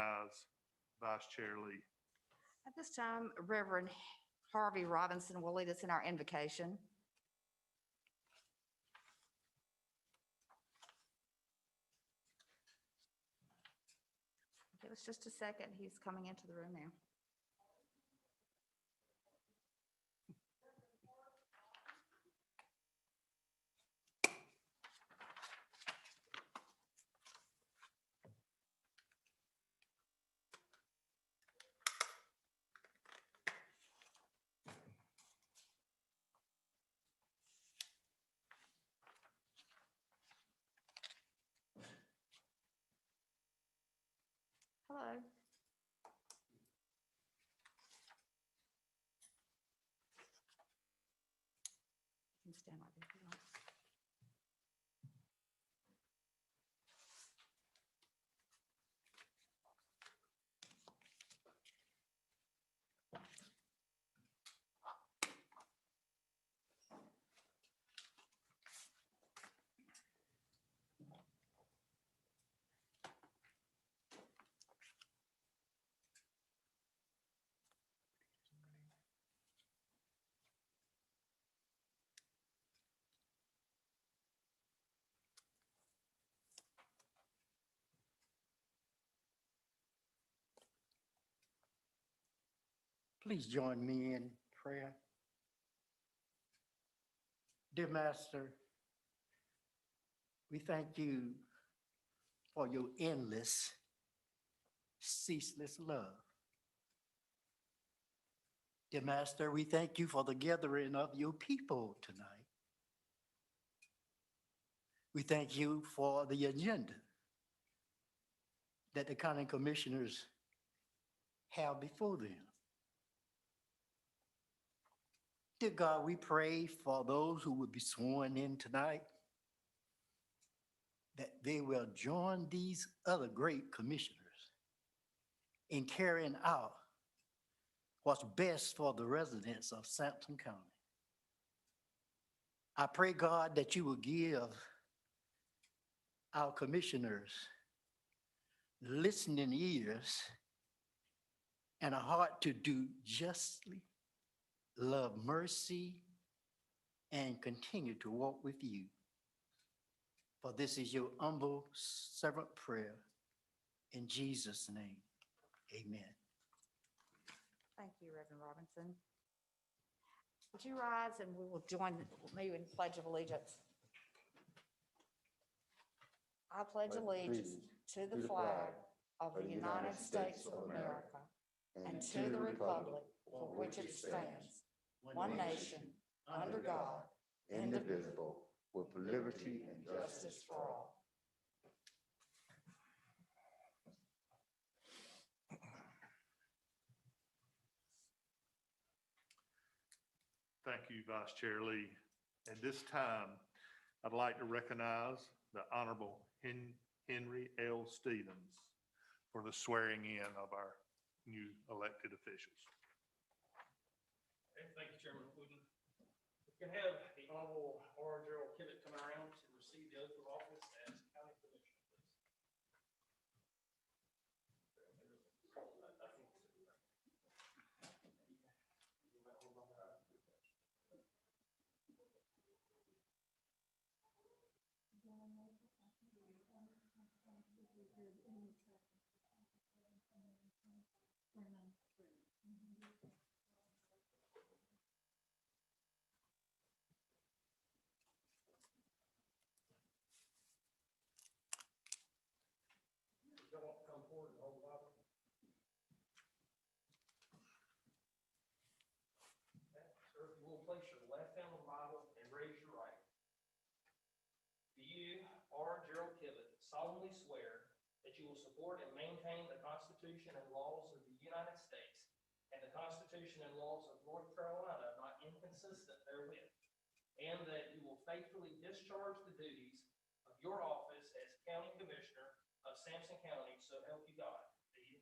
As Vice Chair Lee. At this time, Reverend Harvey Robinson will lead us in our invocation. Give us just a second. He's coming into the room now. Hello. You can stand right there if you want. Please join me in prayer. Dear Master, we thank you for your endless, ceaseless love. Dear Master, we thank you for the gathering of your people tonight. We thank you for the agenda that the county commissioners have before them. Dear God, we pray for those who will be sworn in tonight, that they will join these other great commissioners in carrying out what's best for the residents of Sampson County. I pray, God, that you will give our commissioners listening ears and a heart to do justly, love mercy, and continue to walk with you. For this is your humble servant prayer. In Jesus' name, amen. Thank you, Reverend Robinson. Would you rise and we will join me in Pledge of Allegiance? I pledge allegiance to the flag of the United States of America and to the republic for which it stands, one nation, under God, indivisible, with liberty and justice for all. Thank you, Vice Chair Lee. At this time, I'd like to recognize the Honorable Henry L. Stevens for the swearing in of our new elected officials. Okay, thank you, Chairman Wooden. We can have the Honorable R. Gerald Kivett come around to receive the oath of office as County Commissioner, please. Come forward and hold the Bible. Okay, sir, if you will place your left hand on the Bible and raise your right. Do you, R. Gerald Kivett, solemnly swear that you will support and maintain the Constitution and laws of the United States and the Constitution and laws of North Carolina, not inconsistent therewith, and that you will faithfully discharge the duties of your office as County Commissioner of Sampson County, so help you God? Do you?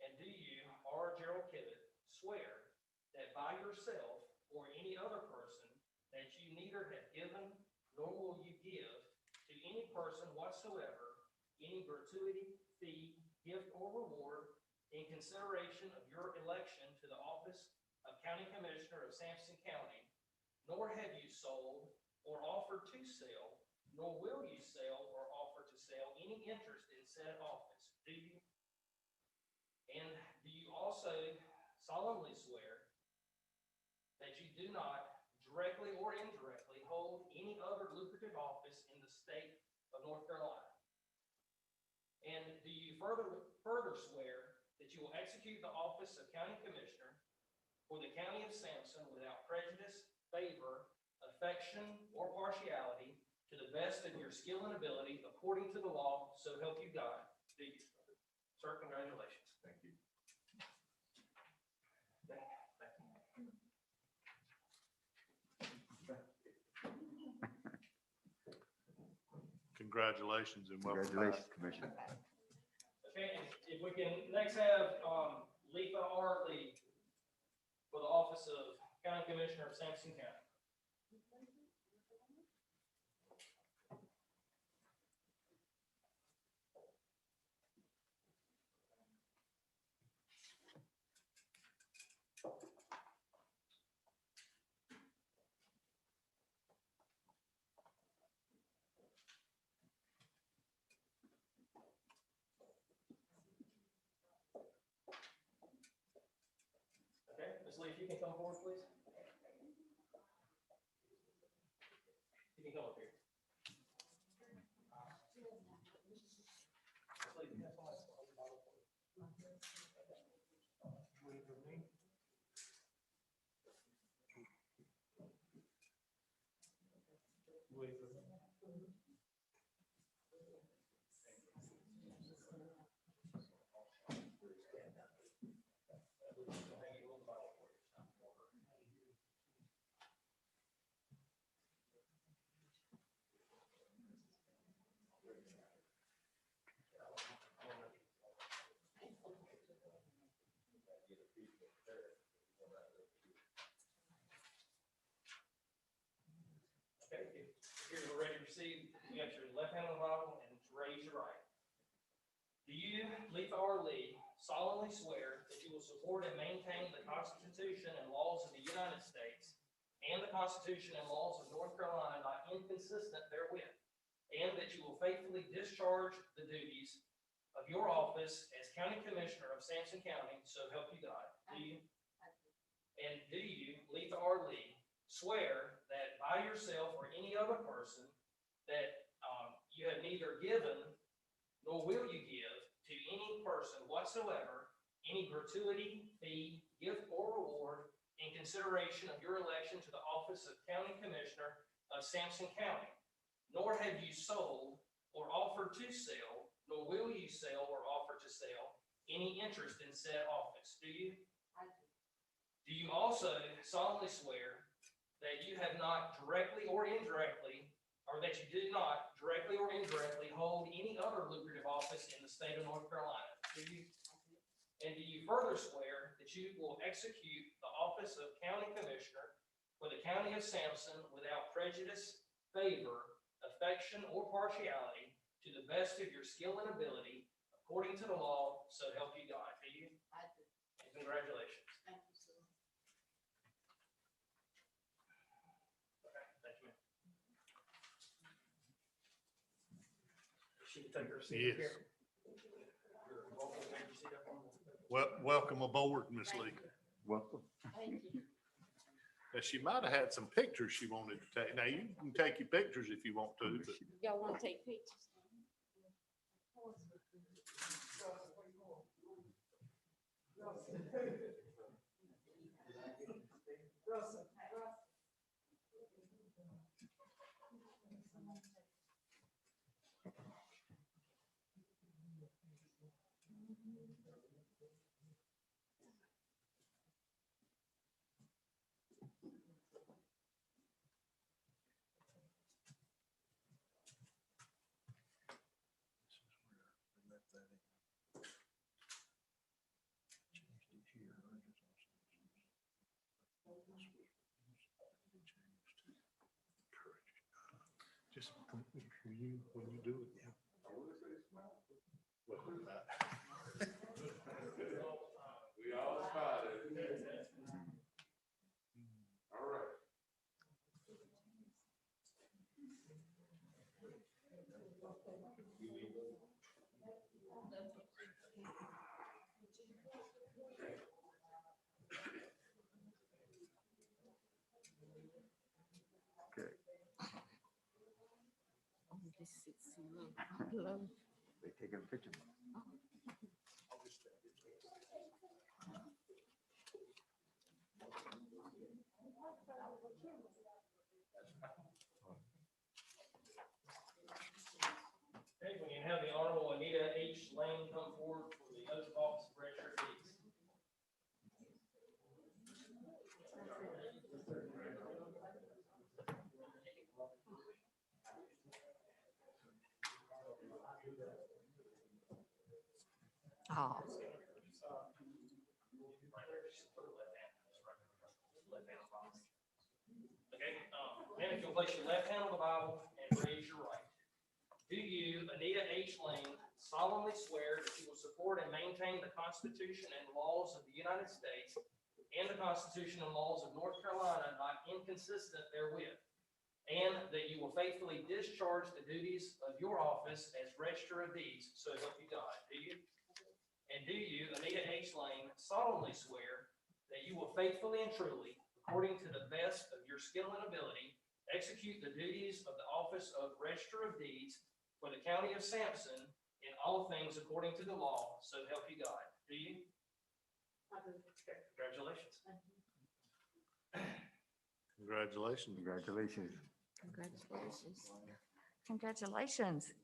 And do you, R. Gerald Kivett, swear that by yourself or any other person that you neither have given nor will you give to any person whatsoever any gratuity, fee, gift, or reward in consideration of your election to the office of County Commissioner of Sampson County, nor have you sold or offered to sell, nor will you sell or offer to sell any interest in said office, do you? And do you also solemnly swear that you do not directly or indirectly hold any other lucrative office in the state of North Carolina? And do you further swear that you will execute the office of County Commissioner for the County of Sampson without prejudice, favor, affection, or partiality, to the best of your skill and ability, according to the law, so help you God? Do you? Sir, congratulations. Thank you. Congratulations and welcome back. Congratulations, Commissioner. Okay, and if we can next have Letha R. Lee for the office of County Commissioner of Sampson County. Okay, Ms. Lee, if you can come forward, please. You can come up here. Ms. Lee, you have somebody to hold the Bible for you. Wait for me. Wait for me. Okay, if you're ready to receive, you got your left hand on the Bible and raise your right. Do you, Letha R. Lee, solemnly swear that you will support and maintain the Constitution and laws of the United States and the Constitution and laws of North Carolina not inconsistent therewith, and that you will faithfully discharge the duties of your office as County Commissioner of Sampson County, so help you God? Do you? And do you, Letha R. Lee, swear that by yourself or any other person that you have neither given nor will you give to any person whatsoever any gratuity, fee, gift, or reward in consideration of your election to the office of County Commissioner of Sampson County, nor have you sold or offered to sell, nor will you sell or offer to sell any interest in said office, do you? Do you also solemnly swear that you have not directly or indirectly, or that you did not directly or indirectly hold any other lucrative office in the state of North Carolina? Do you? And do you further swear that you will execute the office of County Commissioner for the County of Sampson without prejudice, favor, affection, or partiality, to the best of your skill and ability, according to the law, so help you God? Do you? I do. And congratulations. Thank you, sir. Okay, thank you. She can take her seat Yes. here. You're welcome to take your seat up on the- Welcome aboard, Ms. Lee. Welcome. Thank you. Now, she might have had some pictures she wanted to take. Now, you can take your pictures if you want to, but Y'all want to take pictures? just when you do it, yeah. Well, This sits low. They taking a picture. Okay, we can have the Honorable Anita H. Lane come forward for the oath of office of Register of Deeds. Oh, Okay, ma'am, if you'll place your left hand on the Bible and raise your right. Do you, Anita H. Lane, solemnly swear that you will support and maintain the Constitution and laws of the United States and the Constitution and laws of North Carolina not inconsistent therewith, and that you will faithfully discharge the duties of your office as Register of Deeds, so help you God? Do you? And do you, Anita H. Lane, solemnly swear that you will faithfully and truly, according to the best of your skill and ability, execute the duties of the office of Register of Deeds for the county of Sampson in all things according to the law, so help you God? Do you? Congratulations. Congratulations. Congratulations. congratulations. Congratulations.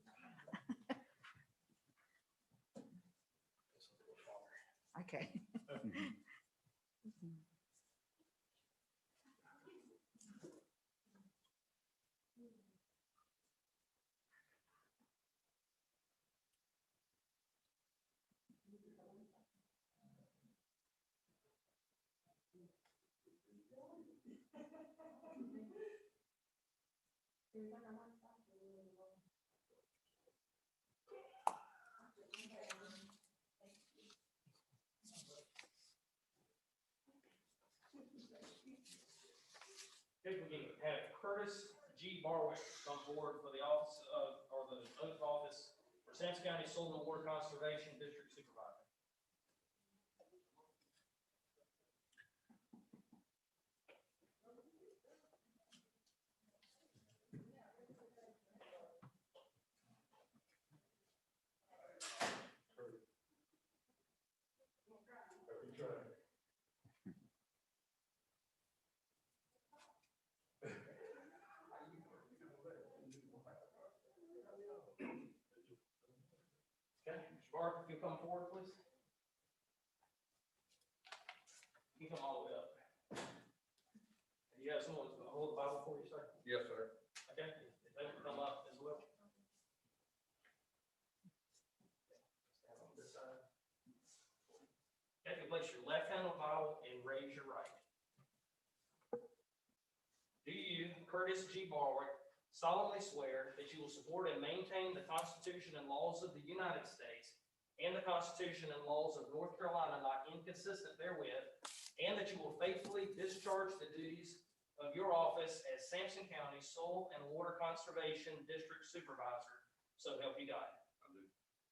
Okay. Okay, we can have Curtis G. Barwick come forward for the office of, or the oath of office for Sampson County Soil and Water Conservation District Supervisor. Okay, Mr. Barwick, if you'll come forward, please. You can come all the way up. And you have someone to hold the Bible for you, sir? Yes, sir. Okay, if they will come up as well. Stand on this side. Okay, if you place your left hand on the Bible and raise your right. Do you, Curtis G. Barwick, solemnly swear that you will support and maintain the Constitution and laws of the United States and the Constitution and laws of North Carolina not inconsistent therewith, and that you will faithfully discharge the duties of your office as Sampson County Soil and Water Conservation District Supervisor, so help you God? I do.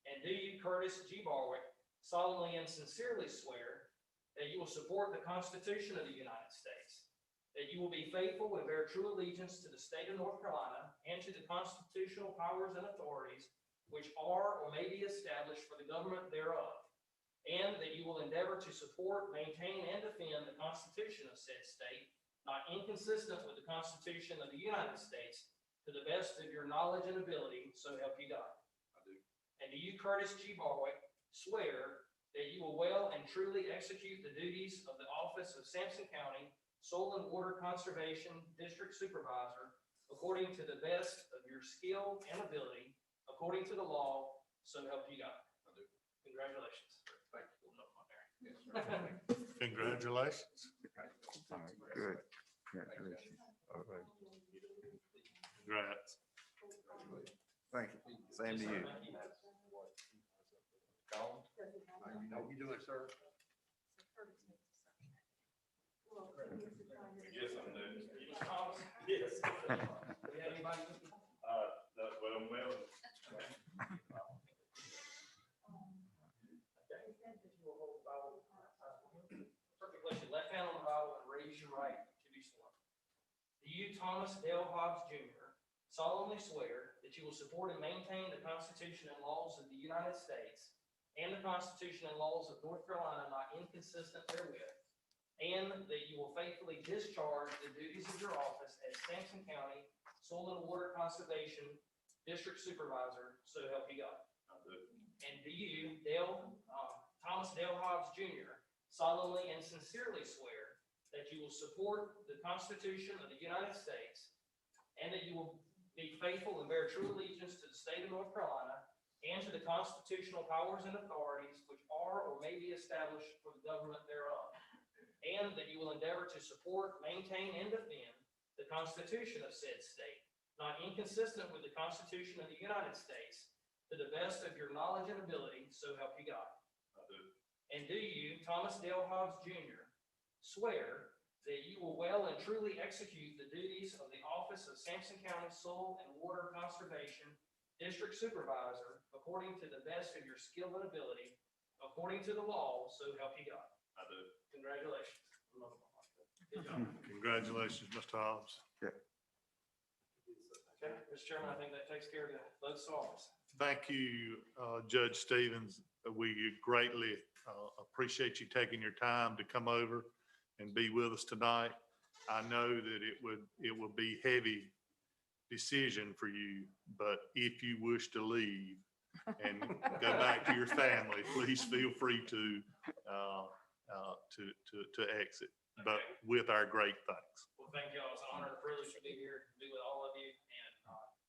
And do you, Curtis G. Barwick, solemnly and sincerely swear that you will support the Constitution of the United States, that you will be faithful and bear true allegiance to the state of North Carolina and to the constitutional powers and authorities which are or may be established for the government thereof, and that you will endeavor to support, maintain, and defend the Constitution of said state, not inconsistent with the Constitution of the United States, to the best of your knowledge and ability, so help you God? I do. And do you, Curtis G. Barwick, swear that you will well and truly execute the duties of the office of Sampson County Soil and Water Conservation District Supervisor according to the best of your skill and ability, according to the law, so help you God? I do. Congratulations. Thank you. Yes, sir. Congratulations. All right, good. Congratulations. All right. Congrats. Thank you. Same to you. Colin, how you doing, sir? Yes, I'm doing. Thomas? Yes. Do we have anybody? Well, Perfect. Place your left hand on the Bible and raise your right to be sworn. Do you, Thomas Dale Hobbs Jr., solemnly swear that that you will support and maintain the Constitution and laws of the United States and the Constitution and laws of North Carolina not inconsistent therewith, and that you will faithfully discharge the duties of your office as Sampson County Soil and Water Conservation District Supervisor, so help you God. I do. And do you, Thomas Dale Hobbs Jr., solemnly and sincerely swear that you will support the Constitution of the United States and that you will be faithful and bear true allegiance to the state of North Carolina and to the constitutional powers and authorities which are or may be established for the government thereof, and that you will endeavor to support, maintain, and defend the Constitution of said state, not inconsistent with the Constitution of the United States, to the best of your knowledge and ability, so help you God. I do. And do you, Thomas Dale Hobbs Jr., swear that you will well and truly execute the duties of the office of Sampson County Soil and Water Conservation District Supervisor according to the best of your skill and ability, according to the law, so help you God? I do. Congratulations. Good job. Congratulations, Mr. Hobbs. Okay, Mr. Chairman, I think that takes care of both songs. Thank you, Judge Stevens. We greatly appreciate you taking your time to come over and be with us tonight. I know that it would be heavy decision for you, but if you wish to leave and go back to your family, please feel free to exit, but with our great thanks. Well, thank y'all. It's an honor and a privilege to be here, to be with all of you, and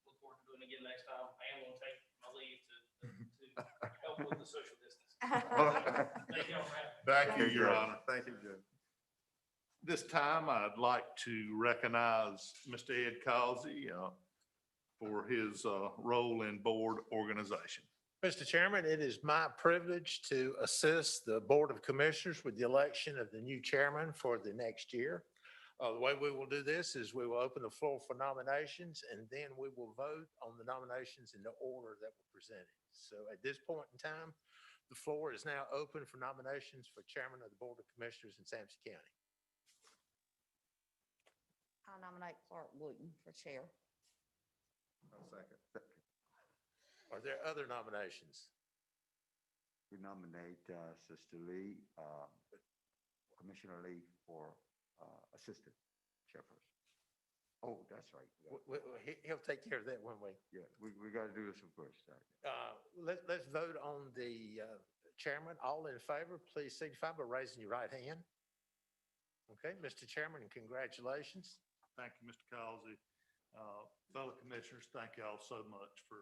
look forward to doing it again next time. I am going to take my leave to help with the social distance. Thank y'all for having me. Thank you, Your Honor. Thank you, Judge. This time, I'd like to recognize Mr. Ed Causey for his role in board organization. Mr. Chairman, it is my privilege to assist the Board of Commissioners with the election of the new chairman for the next year. The way we will do this is we will open the floor for nominations, and then we will vote on the nominations in the order that were presented. So at this point in time, the floor is now open for nominations for chairman of the Board of Commissioners in Sampson County. I nominate Clark Wooten for chair. I'll second. Are there other nominations? We nominate Sister Lee, Commissioner Lee for Assistant Chairperson. Oh, that's right. He'll take care of that when we. Yeah, we got to do this one first. Let's vote on the chairman. All in favor, please signify by raising your right hand. Okay, Mr. Chairman, and congratulations. Thank you, Mr. Causey. Fellow commissioners, thank y'all so much for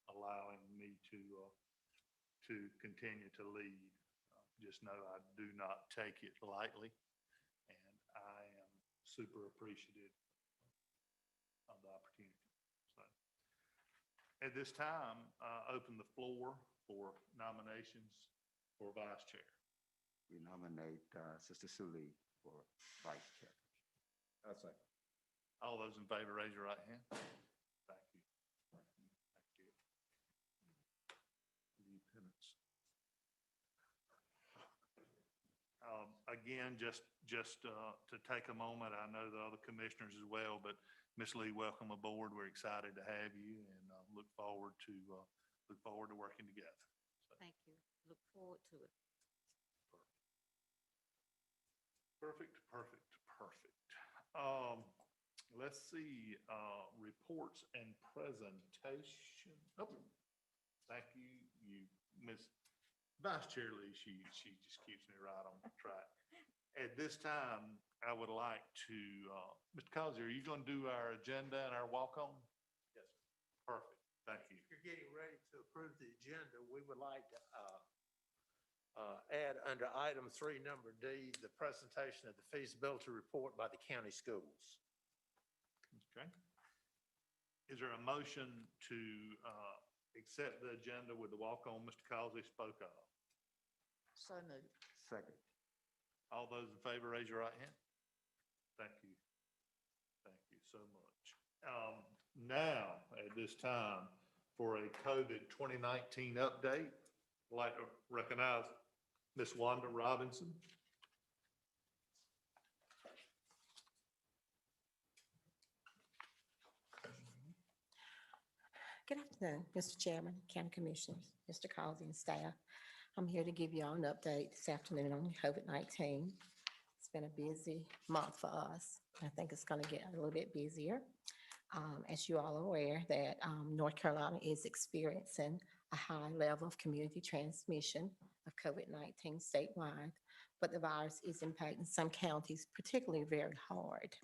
allowing me to continue to lead. Just know I do not take it lightly, and I am super appreciative of the opportunity. So, at this time, I open the floor for nominations for vice chair. We nominate Sister Sue Lee for Vice Chair. I'll second. All those in favor, raise your right hand. Thank you. Thank you. Thank you. Lieutenants. Again, just to take a moment, I know the other commissioners as well, but Ms. Lee, welcome aboard. We're excited to have you and look forward to working together. So, Thank you. Look forward to it. perfect. Let's see, reports and presentation. Oh, thank you, Ms. Vice Chair Lee, she just keeps me right on track. At this time, I would like to, Mr. Causey, are you going to do our agenda and our walk-on? Yes. Perfect, thank you. If you're getting ready to approve the agenda, we would like to add under item 3, number D, the presentation of the feasibility report by the county schools. Okay. Is there a motion to accept the agenda with the walk-on Mr. Causey spoke of? So moved. Second. All those in favor, raise your right hand. Thank you. Thank you so much. Now, at this time, for a COVID 2019 update, I'd like to recognize Ms. Wanda Robinson. Good afternoon, Mr. Chairman, County Commissioners, Mr. Causey and staff. I'm here to give you all an update this afternoon on COVID-19. It's been a busy month for us. I think it's going to get a little bit busier. As you all are aware that North Carolina is experiencing a high level of community transmission of COVID-19 statewide, but the virus is impacting some counties particularly very hard.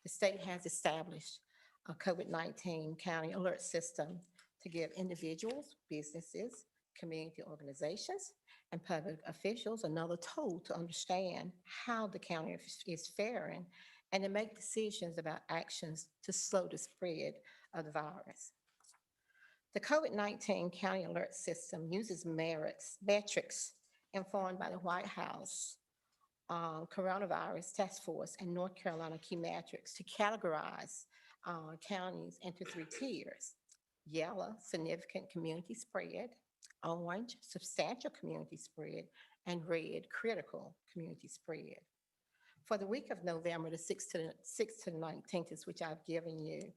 The state has established a COVID-19 county alert system to give individuals, businesses, community organizations, and public officials another tool to understand how the county is faring and to make decisions about actions to slow the spread of the virus. The COVID-19 county alert system uses metrics informed by the White House Coronavirus Task Force and North Carolina Key Metrics to categorize counties into three tiers: yellow, significant community spread; orange, substantial community spread; and red, critical community spread. For the week of November the 6th to the 19th, is which I've given you,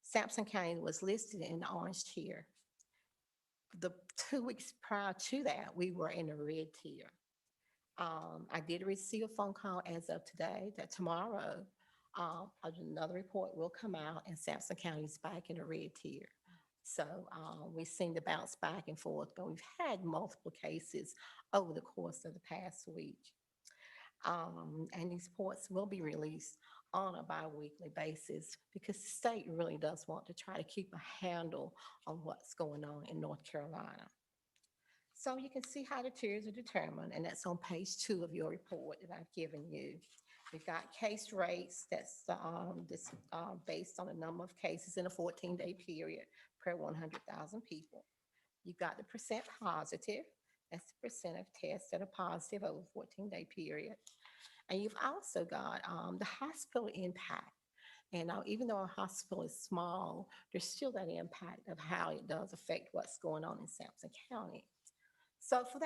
Sampson County was listed in the orange tier. The 2 weeks prior to that, we were in the red tier. I did receive a phone call as of today that tomorrow, another report will come out and Sampson County is back in the red tier. So we've seen the bounce back and forth, but we've had multiple cases over the course of the past week. And these reports will be released on a bi-weekly basis because the state really does want to try to keep a handle on what's going on in North Carolina. So you can see how the tiers are determined, and that's on page 2 of your report that I've given you. We've got case rates that's based on the number of cases in a 14-day period per 100,000 people. You've got the percent positive, that's the percent of tests that are positive over a 14-day period. And you've also got the hospital impact. And even though our hospital is small, there's still that impact of how it does affect what's going on in Sampson County. So for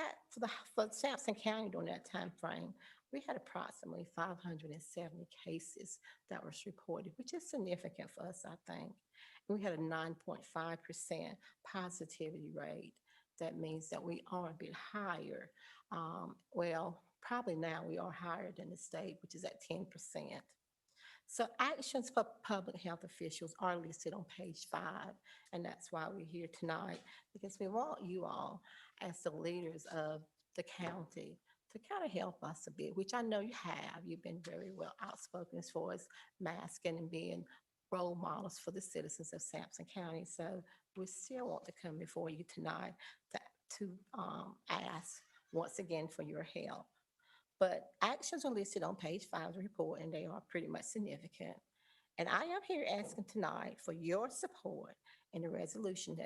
Sampson County during that time frame, we had approximately 570 cases that was reported, which is significant for us, I think. And we had a 9.5% positivity rate. That means that we are a bit higher. Well, probably now we are higher than the state, which is at 10%. So actions for public health officials are listed on page 5, and that's why we're here tonight, because we want you all, as the leaders of the county, to kind of help us a bit, which I know you have. You've been very well outspoken as far as masking and being role models for the citizens of Sampson County. So we still want to come before you tonight to ask once again for your help. But actions are listed on page 5 of the report, and they are pretty much significant. And I am here asking tonight for your support in the resolution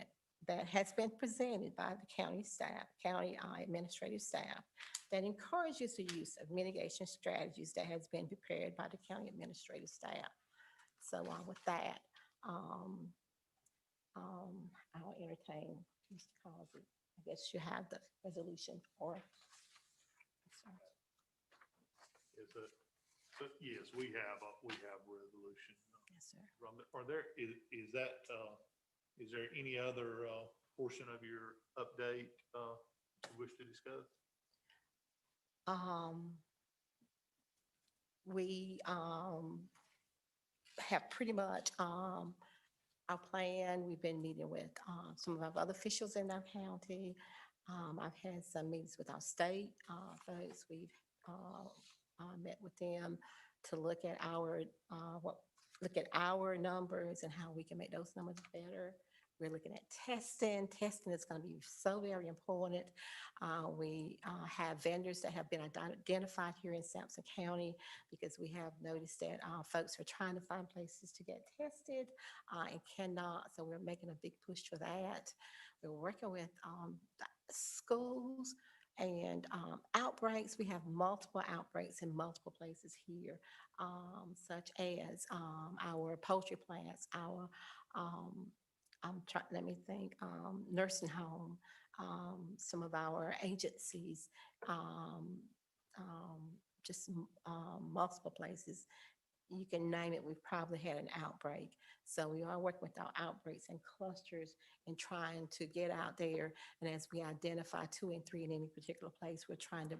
that has been presented by the county staff, county administrative staff, that encourages the use of mitigation strategies that has been prepared by the county administrative staff. So with that, I'll entertain Mr. Causey. I guess you have the resolution or. Yes, we have resolution. Yes, sir. Is there any other portion of your update you wish to discuss? We have pretty much our plan. We've been meeting with some of our other officials in our county. I've had some meetings with our state folks. We've met with them to look at our numbers and how we can make those numbers better. We're looking at testing. Testing is going to be so very important. We have vendors that have been identified here in Sampson County because we have noticed that folks are trying to find places to get tested and cannot. So we're making a big push for that. We're working with schools and outbreaks. We have multiple outbreaks in multiple places here, such as our poultry plants, our nursing home, some of our agencies, just multiple places. you can name it, we've probably had an outbreak. So we are working with our outbreaks and clusters and trying to get out there. And as we identify 2 and 3 in any particular place, we're trying to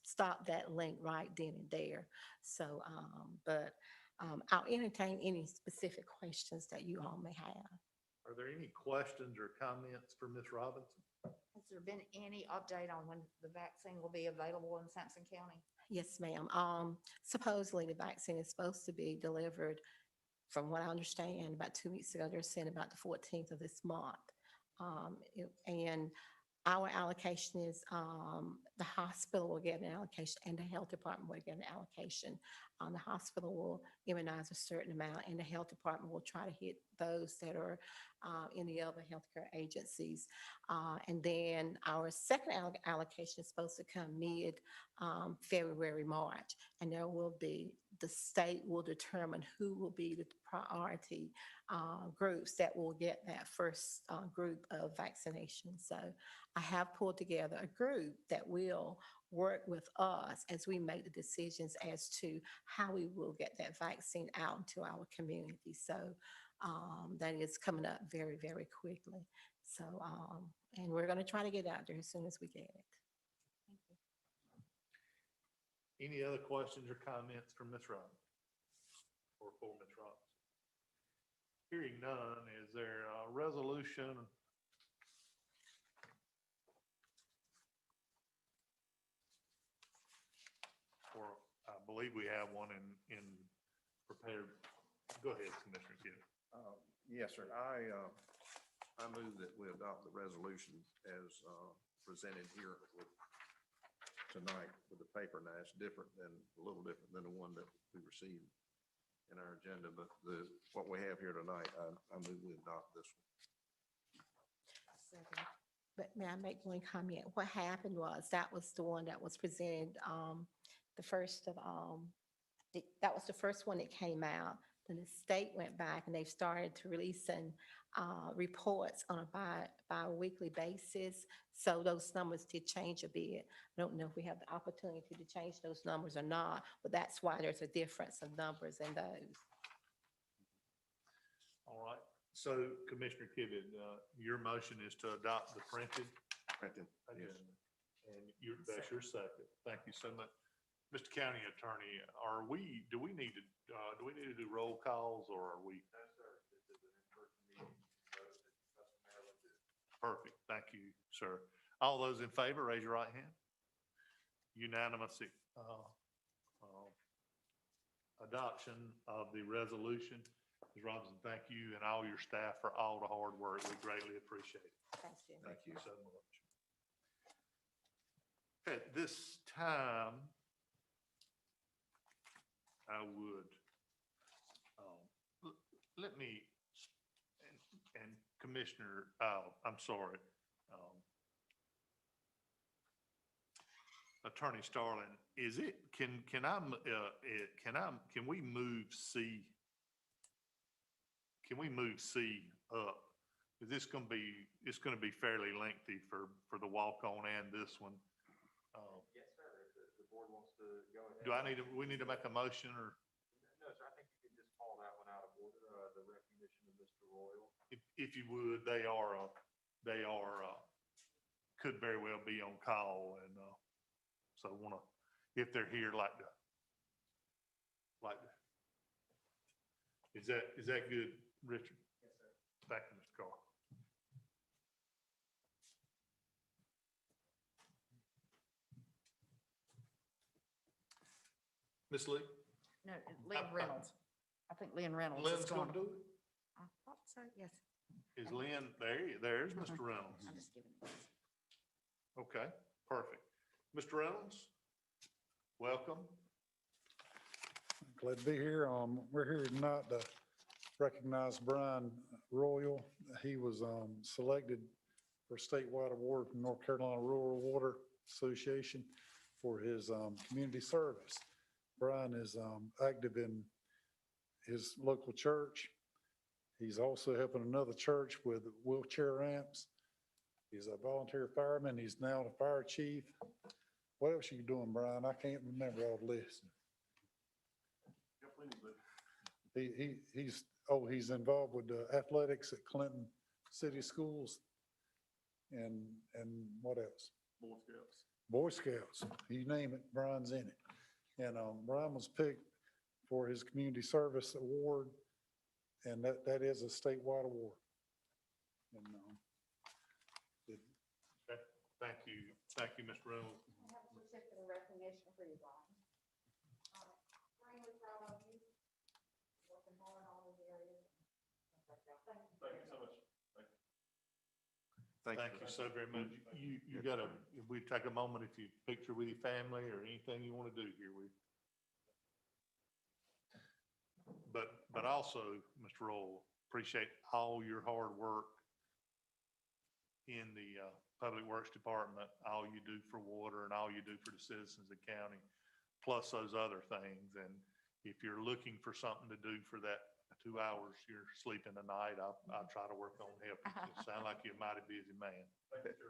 stop that link right then and there. So, I'll entertain any specific questions that you all may have. Are there any questions or comments for Ms. Robinson? Has there been any update on when the vaccine will be available in Sampson County? Yes, ma'am. Supposedly the vaccine is supposed to be delivered, from what I understand, about 2 weeks ago. They're saying about the 14th of this month. And our allocation is, the hospital will get an allocation and the health department will get an allocation. The hospital will immunize a certain amount and the health department will try to hit those that are in the other healthcare agencies. And then our second allocation is supposed to come mid February, March. And there will be, the state will determine who will be the priority groups that will get that first group of vaccination. So I have pulled together a group that will work with us as we make the decisions as to how we will get that vaccine out into our community. So that is coming up very, very quickly. So, and we're going to try to get out there as soon as we get it. Any other questions or comments from Ms. Robinson? Or for Ms. Robinson? Hearing none, is there a resolution? Or I believe we have one in prepared. Go ahead, Commissioner Kidd. Yes, sir. I move that we adopt the resolution as presented here tonight with the paper. Now, it's different than, a little different than the one that we received in our agenda, but what we have here tonight, I move we adopt this one. But may I make one comment? What happened was, that was the one that was presented, the first of, that was the first one that came out. Then the state went back and they've started to releasing reports on a bi-weekly basis. So those numbers did change a bit. I don't know if we have the opportunity to change those numbers or not, but that's why there's a difference of numbers in those. All right. So Commissioner Kidd, your motion is to adopt the printed. Printed, yes. And that's your second. Thank you so much. Mr. County Attorney, do we need to do roll calls or are we? No, sir. This is an in-person meeting, so it's customarily do. Perfect. Thank you, sir. All those in favor, raise your right hand. Unanimous adoption of the resolution. Ms. Robinson, thank you and all your staff for all the hard work. We greatly appreciate it. Thanks, Jim. Thank you so much. At this time, I would, let me, and Commissioner, I'm sorry, Attorney Starling, is it, can we move C? Can we move C up? Is this going to be, it's going to be fairly lengthy for the walk-on and this one. Yes, sir. If the board wants to go ahead. Do we need to make a motion or? No, sir. I think you can just call that one out of order, the recognition of Mr. Royal. If you would, they could very well be on call and, so if they're here, is that good, Richard? Yes, sir. Thank you, Mr. Carr. Ms. Lee? No, Lynn Reynolds. I think Lynn Reynolds is Lynn's going. gonna do it? I thought so, yes. Is Lynn, there's Mr. Reynolds. I'm just giving it. Okay, perfect. Mr. Reynolds, welcome. Glad to be here. We're here tonight to recognize Brian Royal. He was selected for statewide award from North Carolina Rural Water Association for his community service. Brian is active in his local church. He's also helping another church with wheelchair ramps. He's a volunteer fireman. He's now the fire chief. What else are you doing, Brian? I can't remember all the list. he's involved with the athletics at Clinton City Schools. And what else? Boy Scouts. Boy Scouts, you name it, Brian's in it. And Brian was picked for his community service award, and that is a statewide award. And Thank you, Mr. Reynolds. I have a certificate of recognition for you, Brian. Extremely proud of you, working hard on these areas. Thank you. Thank you so much. Thank Thank you so very much. You gotta, if we take a moment, if you picture with your family or anything you want to do here with. But also, Mr. Roll, appreciate all your hard work in the Public Works Department, all you do for water and all you do for the citizens of the county, plus those other things. And if you're looking for something to do for that 2 hours you're sleeping a night, I'll try to work on helping you. You sound like you're a mighty busy man. Thank you, sir.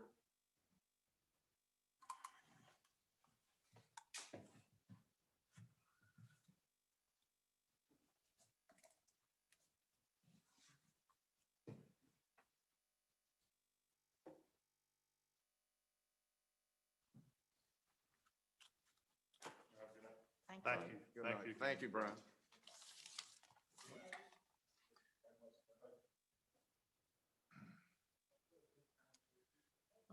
Thank you. Good Thank night. you. Thank you, Brian.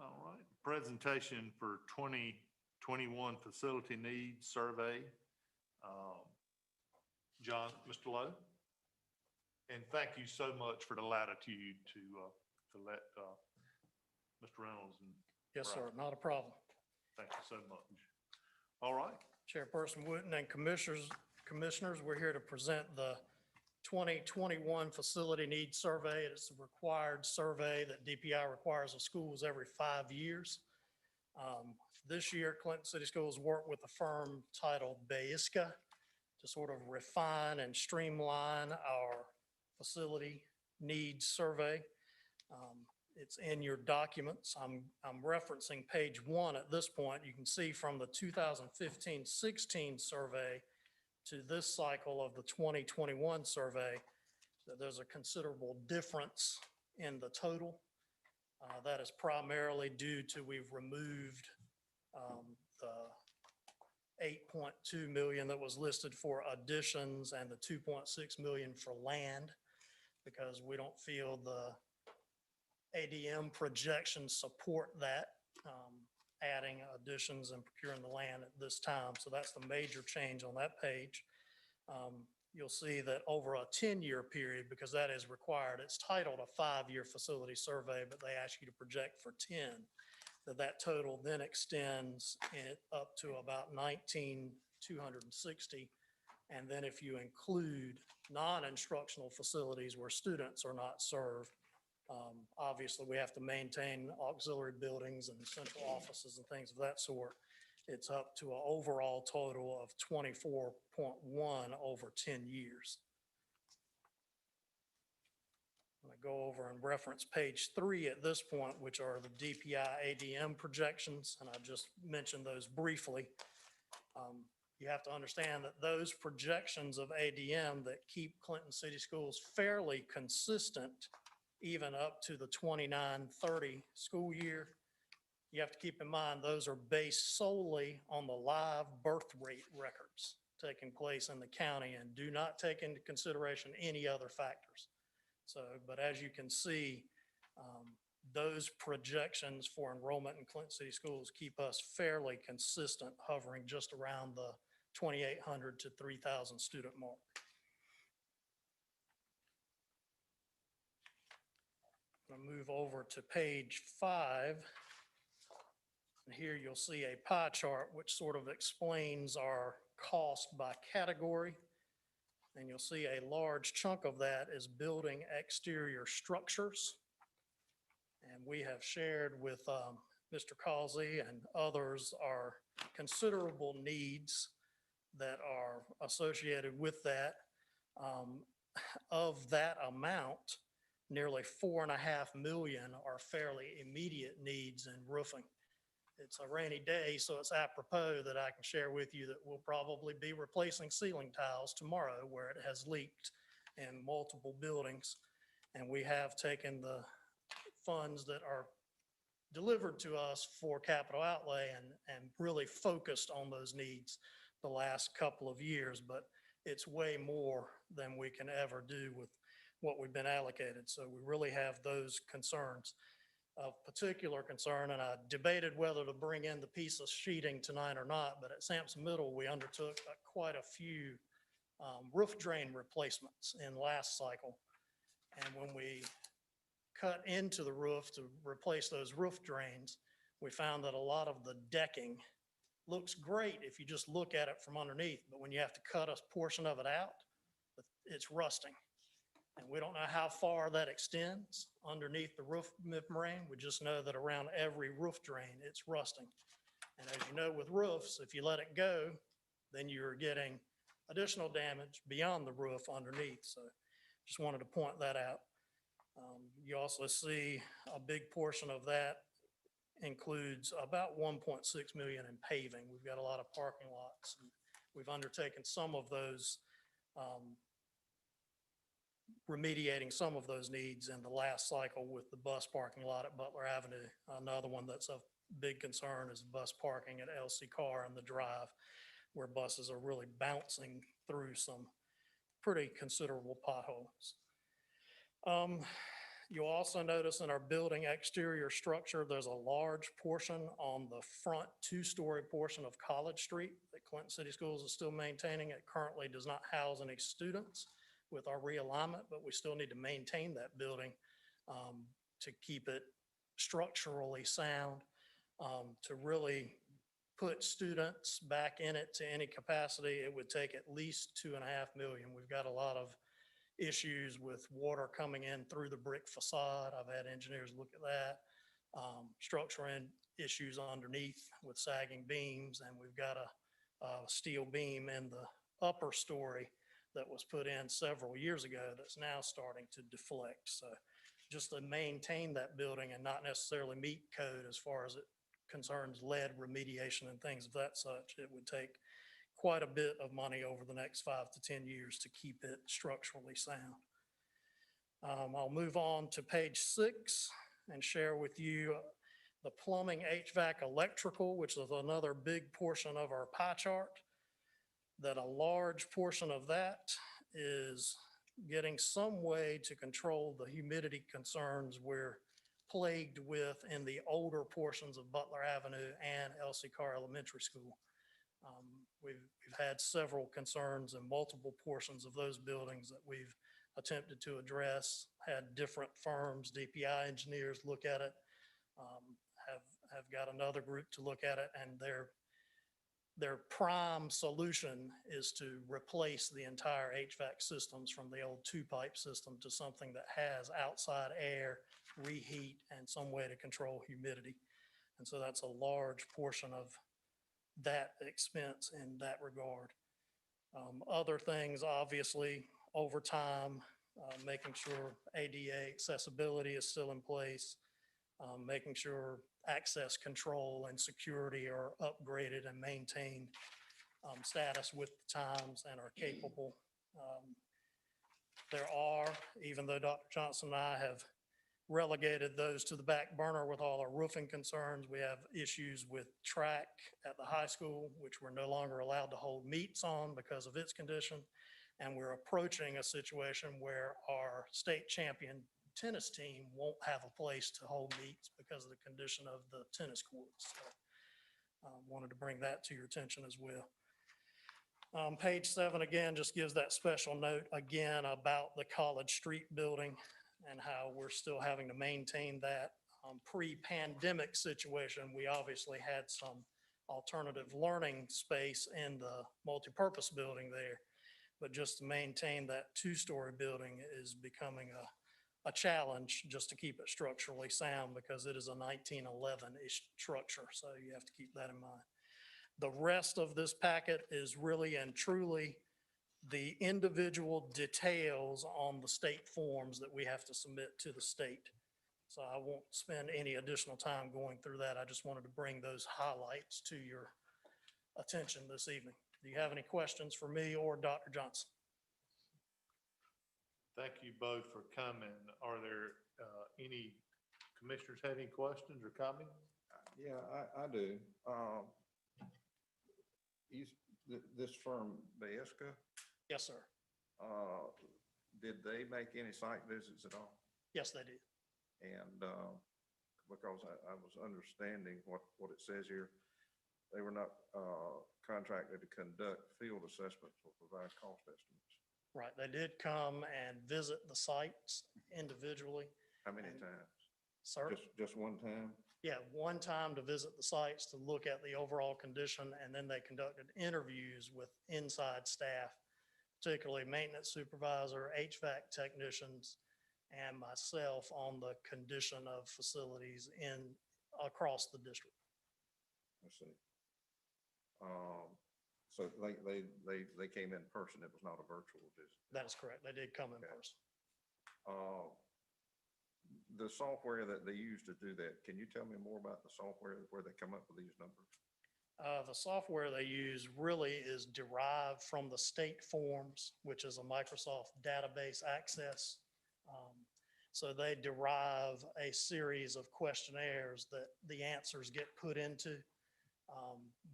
All right, presentation for 2021 Facility Needs Survey. John, Mr. Lowe. And thank you so much for the latitude to let Mr. Reynolds and. Yes, sir, Brian. not a problem. Thank you so much. All right, Chairperson Wooten and commissioners, we're here to present the 2021 Facility Needs Survey. It's a required survey that DPI requires of schools every 5 years. This year, Clinton City Schools worked with a firm titled Beiska to sort of refine and streamline our facility needs survey. It's in your documents. I'm referencing page 1 at this point. You can see from the 2015-16 survey to this cycle of the 2021 survey that there's a considerable difference in the total. That is primarily due to we've removed the 8.2 million that was listed for additions and the 2.6 million for land, because we don't feel the ADM projections support that, adding additions and procuring the land at this time. So that's the major change on that page. You'll see that over a 10-year period, because that is required, it's titled a 5-year facility survey, but they ask you to project for 10, that total then extends it up to about 19,260. And then if you include non-instructional facilities where students are not served, obviously we have to maintain auxiliary buildings and central offices and things of that sort. It's up to an overall total of 24.1 over 10 years. I'm going to go over and reference page 3 at this point, which are the DPI ADM projections, and I just mentioned those briefly. You have to understand that those projections of ADM that keep Clinton City Schools fairly consistent even up to the 29-30 school year. You have to keep in mind, those are based solely on the live birth rate records taking place in the county and do not take into consideration any other factors. So, but as you can see, those projections for enrollment in Clinton City Schools keep us fairly consistent, hovering just around the 2,800 to 3,000 student mark. I'm going to move over to page 5. And here you'll see a pie chart which sort of explains our cost by category. And you'll see a large chunk of that is building exterior structures. And we have shared with Mr. Causey and others our considerable needs that are associated with that. Of that amount, nearly 4.5 million are fairly immediate needs in roofing. it's a rainy day, so it's apropos that I can share with you that we'll probably be replacing ceiling tiles tomorrow where it has leaked in multiple buildings. And we have taken the funds that are delivered to us for capital outlay and really focused on those needs the last couple of years, but it's way more than we can ever do with what we've been allocated. So we really have those concerns. Of particular concern, and I debated whether to bring in the piece of sheeting tonight or not, but at Sampson Middle, we undertook quite a few roof drain replacements in last cycle. And when we cut into the roof to replace those roof drains, we found that a lot of the decking looks great if you just look at it from underneath, but when you have to cut a portion of it out, it's rusting. And we don't know how far that extends underneath the roof membrane. We just know that around every roof drain, it's rusting. And as you know, with roofs, if you let it go, then you're getting additional damage beyond the roof underneath. So just wanted to point that out. You also see a big portion of that includes about 1.6 million in paving. We've got a lot of parking lots. And we've undertaken some of those, remediating some of those needs in the last cycle with the bus parking lot at Butler Avenue. Another one that's of big concern is bus parking at LC Carr and the Drive, where buses are really bouncing through some pretty considerable potholes. You'll also notice in our building exterior structure, there's a large portion on the front two-story portion of College Street that Clinton City Schools is still maintaining. It currently does not house any students with our realignment, but we still need to maintain that building to keep it structurally sound, to really put students back in it to any capacity. It would take at least $2.5 million. We've got a lot of issues with water coming in through the brick facade. I've had engineers look at that. Structural issues underneath with sagging beams, and we've got a steel beam in the upper story that was put in several years ago that's now starting to deflect. So just to maintain that building and not necessarily meet code as far as it concerns lead remediation and things of that such, it would take quite a bit of money over the next 5 to 10 years to keep it structurally sound. I'll move on to page 6 and share with you the plumbing, HVAC, electrical, which is another big portion of our pie chart. That a large portion of that is getting some way to control the humidity concerns we're plagued with in the older portions of Butler Avenue and LC Carr Elementary School. We've had several concerns in multiple portions of those buildings that we've attempted to address, had different firms, DPI engineers look at it, have got another group to look at it, and their prime solution is to replace the entire HVAC systems from the old two-pipe system to something that has outside air, reheat, and some way to control humidity. And so that's a large portion of that expense in that regard. Other things, obviously, over time, making sure ADA accessibility is still in place, making sure access control and security are upgraded and maintained status with the times and are capable. There are, even though Dr. Johnson and I have relegated those to the back burner with all our roofing concerns, we have issues with track at the high school, which we're no longer allowed to hold meets on because of its condition. And we're approaching a situation where our state champion tennis team won't have a place to hold meets because of the condition of the tennis courts. So, wanted to bring that to your attention as well. Page 7 again just gives that special note again about the College Street building and how we're still having to maintain that. Pre-pandemic situation, we obviously had some alternative learning space in the multipurpose building there, but just to maintain that two-story building is becoming a challenge just to keep it structurally sound because it is a 1911-ish structure, so you have to keep that in mind. The rest of this packet is really and truly the individual details on the state forms that we have to submit to the state. So I won't spend any additional time going through that. I just wanted to bring those highlights to your attention this evening. Do you have any questions for me or Dr. Johnson? Thank you both for coming. Are there any commissioners have any questions or comments? Yeah, I do. This firm, Baeska, Yes, sir. did they make any site visits at all? Yes, they did. And because I was understanding what it says here, they were not contracted to conduct field assessments or provide cost estimates. Right. They did come and visit the sites individually. How many And- times? Sir? Just one time? Yeah, one time to visit the sites to look at the overall condition, and then they conducted interviews with inside staff, particularly maintenance supervisor, HVAC technicians, and myself on the condition of facilities across the district. I see. So they came in person. It was not a virtual visit. That is correct. They did come in Okay. person. The software that they use to do that, can you tell me more about the software, where they come up with these numbers? The software they use really is derived from the state forms, which is a Microsoft database access. So they derive a series of questionnaires that the answers get put into.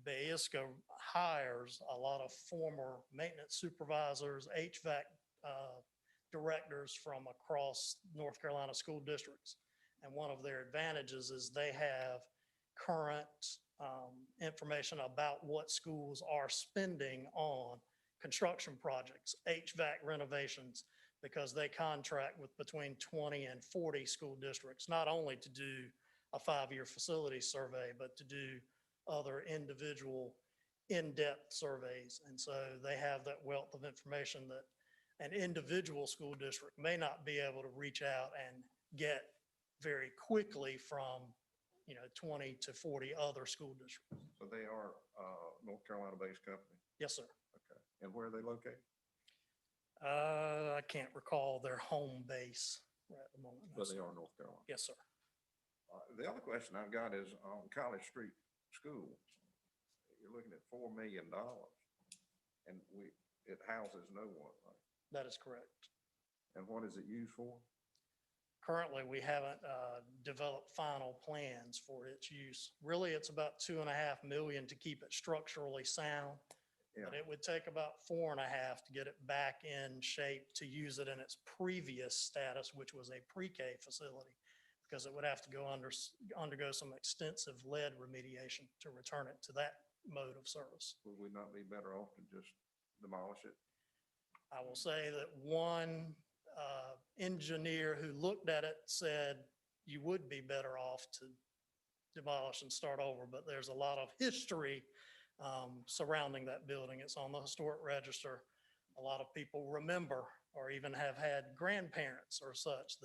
Baeska hires a lot of former maintenance supervisors, HVAC directors from across North Carolina school districts. And one of their advantages is they have current information about what schools are spending on construction projects, HVAC renovations, because they contract with between 20 and 40 school districts, not only to do a 5-year facility survey, but to do other individual in-depth surveys. And so they have that wealth of information that an individual school district may not be able to reach out and get very quickly from, 20 to 40 other school districts. So they are North Carolina-based company? Yes, sir. Okay. And where are they located? I can't recall their home base right at the moment. no, But sir. they are North Carolina. Yes, sir. The other question I've got is on College Street School. You're looking at $4 million and it houses no one, right? That is correct. And what is it used for? Currently, we haven't developed final plans for its use. Really, it's about 2.5 million to keep it structurally sound. Yeah. But it would take about 4.5 to get it back in shape to use it in its previous status, which was a pre-K facility, because it would have to undergo some extensive lead remediation to return it to that mode of service. Would we not be better off to just demolish it? I will say that one engineer who looked at it said you would be better off to demolish and start over, but there's a lot of history surrounding that building. It's on the historic register. A lot of people remember or even have had grandparents or such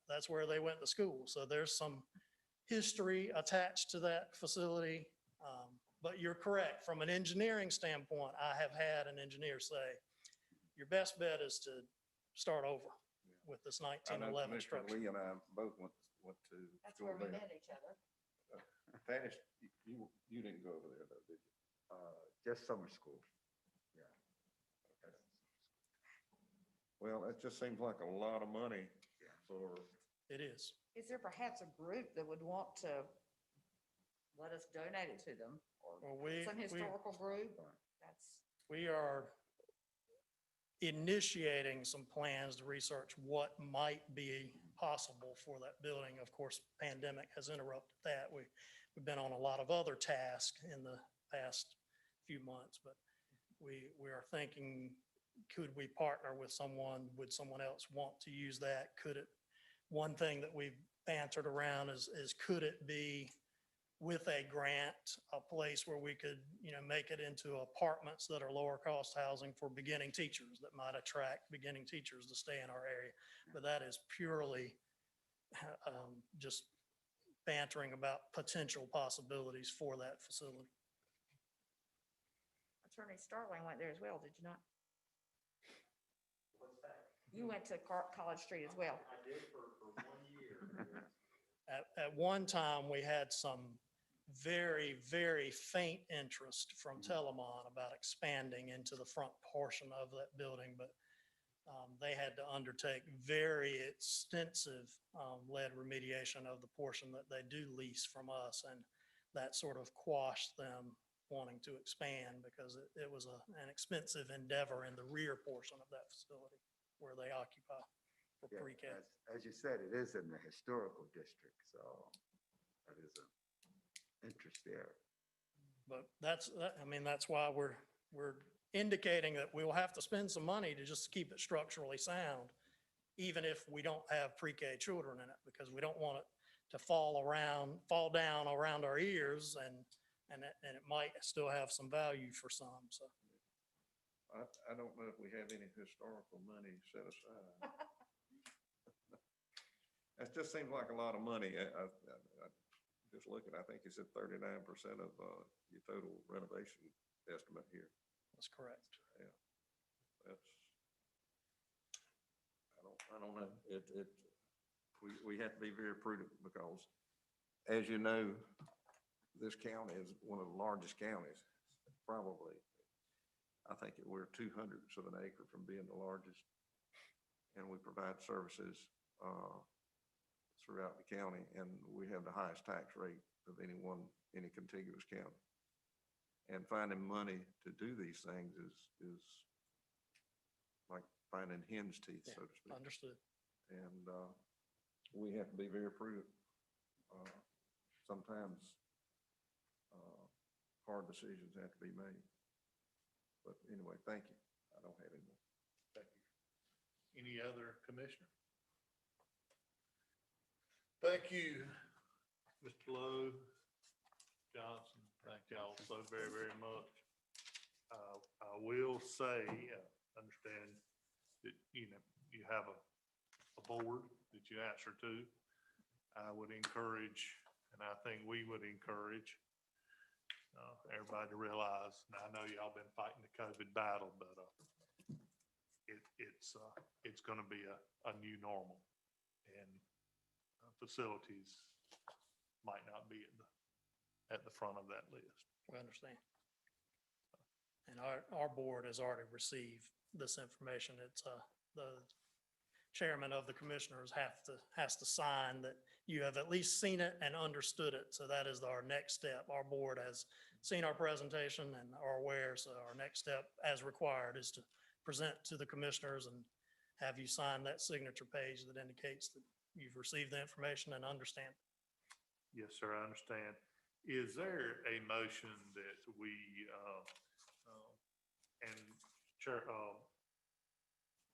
that's where they went to school. So there's some history attached to that facility. But you're correct. From an engineering standpoint, I have had an engineer say, your best bet is to start over with this I know 1911 Commissioner structure. Lee and I both went to That's school where we there. met each other. Thaddeus, you didn't go over there though, did you? Just summer school. Well, that just seems like a lot of money for, It is. Is there perhaps a group that would want to let us donate it to them? Well, Or some historical group? we are initiating some plans to research what might be possible for that building. Of course, pandemic has interrupted that. We've been on a lot of other tasks in the past few months, but we are thinking, could we partner with someone? Would someone else want to use that? One thing that we've bantered around is could it be with a grant, a place where we could, make it into apartments that are lower cost housing for beginning teachers that might attract beginning teachers to stay in our area. But that is purely just bantering about potential possibilities for that facility. Attorney Starling went there as well, did you not? What's that? You went to College Street as well. I did for 1 year. At one time, we had some very, very faint interest from Telamon about expanding into the front portion of that building, but they had to undertake very extensive lead remediation of the portion that they do lease from us, and that sort of quashed them wanting to expand because it was an expensive endeavor in the rear portion of that facility where they occupy for Yeah, pre-K. as you said, it is in the historical district, so that is an interest there. But that's why we're indicating that we will have to spend some money to just keep it structurally sound, even if we don't have pre-K children in it, because we don't want it to fall down around our ears and it might still have some value for some, so. I don't know if we have any historical money set aside. That just seems like a lot of money. I just looking, I think you said 39% of your total renovation estimate here. That's correct. Yeah. That's, I don't know. We have to be very prudent because, as you know, this county is one of the largest counties, probably. I think we're 200ths of an acre from being the largest, and we provide services throughout the county, and we have the highest tax rate of any contiguous county. And finding money to do these things is like finding hen's teeth, so to speak. Understood. And we have to be very prudent. Sometimes hard decisions have to be made. But anyway, thank you. I don't have any more. Thank you. Any other commissioner? Thank you, Mr. Lowe, Johnson. Thank y'all so very, very much. I will say, understand that, you have a board that you answer to. I would encourage, and I think we would encourage everybody to realize, and I know y'all been fighting the COVID battle, but it's going to be a new normal, and facilities might not be at the front of that list. We understand. And our board has already received this information. It's the chairman of the commissioners has to sign that you have at least seen it and understood it. So that is our next step. Our board has seen our presentation and are aware. So our next step, as required, is to present to the commissioners and have you sign that signature page that indicates that you've received the information and understand. Yes, sir, I understand. Is there a motion that we, and Chair,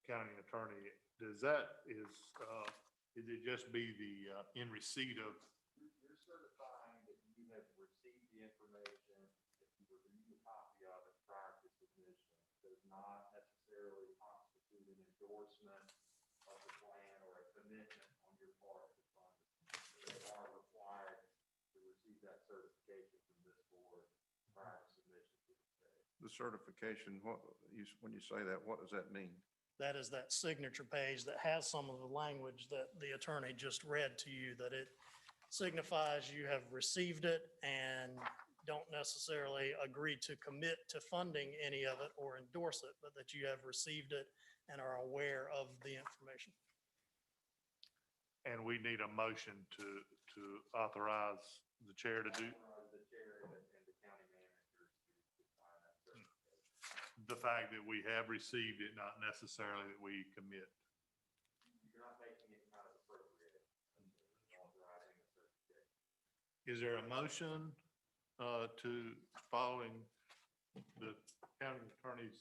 County Attorney, is it just be the in receipt of? You're certifying that you have received the information, that you reviewed a copy of it prior to submission. Does not necessarily constitute an endorsement of the plan or a commitment on your part to fund it. They are required to receive that certification from this board prior to submission to the state. The certification, when you say that, what does that mean? That is that signature page that has some of the language that the attorney just read to you, that it signifies you have received it and don't necessarily agree to commit to funding any of it or endorse it, but that you have received it and are aware of the information. And we need a motion to authorize the chair to do. The chair and the county manager to sign that certification. The fact that we have received it, not necessarily that we commit. You're not making it kind of appropriate. Authorizing the certification. Is there a motion to following the county attorney's?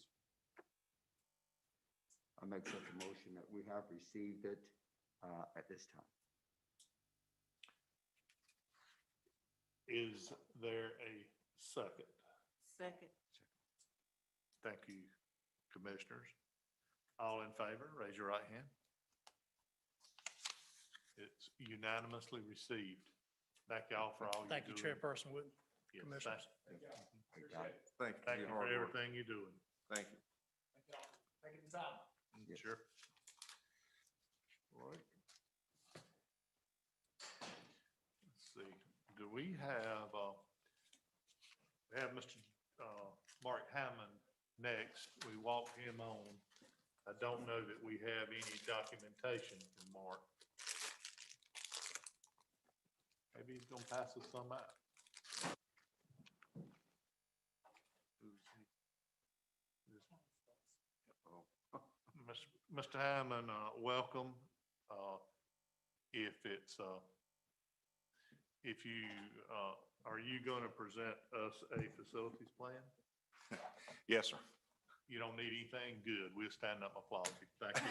I make such a motion that we have received it at this time. Is there a second? Second. Thank you, commissioners. All in favor, raise your right hand. It's unanimously received. Thank y'all for all you do. Thank you, Chairperson Wood. Yes, Commissioners. Thank you Thank you your for hard work. everything you're doing. Thank you. Taking the time. Yes. Sure. we have Mr. Mark Hammond next. We walked him on. I don't know that we have any documentation from Mark. Maybe he's gonna pass us some out. Mr. Hammond, welcome. If you, are you going to present us a facilities plan? Yes, sir. You don't need anything? Good. We'll stand up and applaud you. Thank you.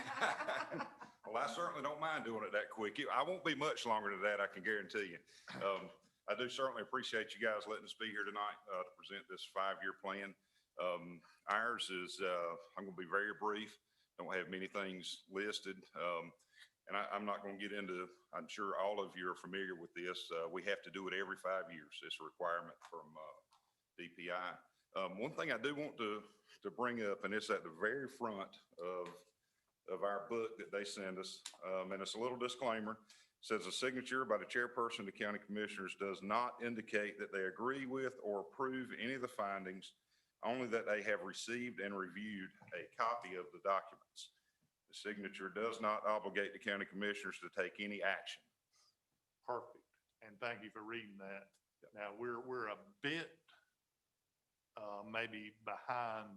Well, I certainly don't mind doing it that quick. I won't be much longer than that, I can guarantee you. I do certainly appreciate you guys letting us be here tonight to present this 5-year plan. Ours is, I'm going to be very brief. Don't have many things listed. And I'm not going to get into, I'm sure all of you are familiar with this. We have to do it every 5 years. It's a requirement from DPI. One thing I do want to bring up, and it's at the very front of our book that they send us, and it's a little disclaimer. It says a signature by the chairperson of the county commissioners does not indicate that they agree with or approve any of the findings, only that they have received and reviewed a copy of the documents. The signature does not obligate the county commissioners to take any action. Perfect. And thank you for reading that. Now, we're a bit maybe behind.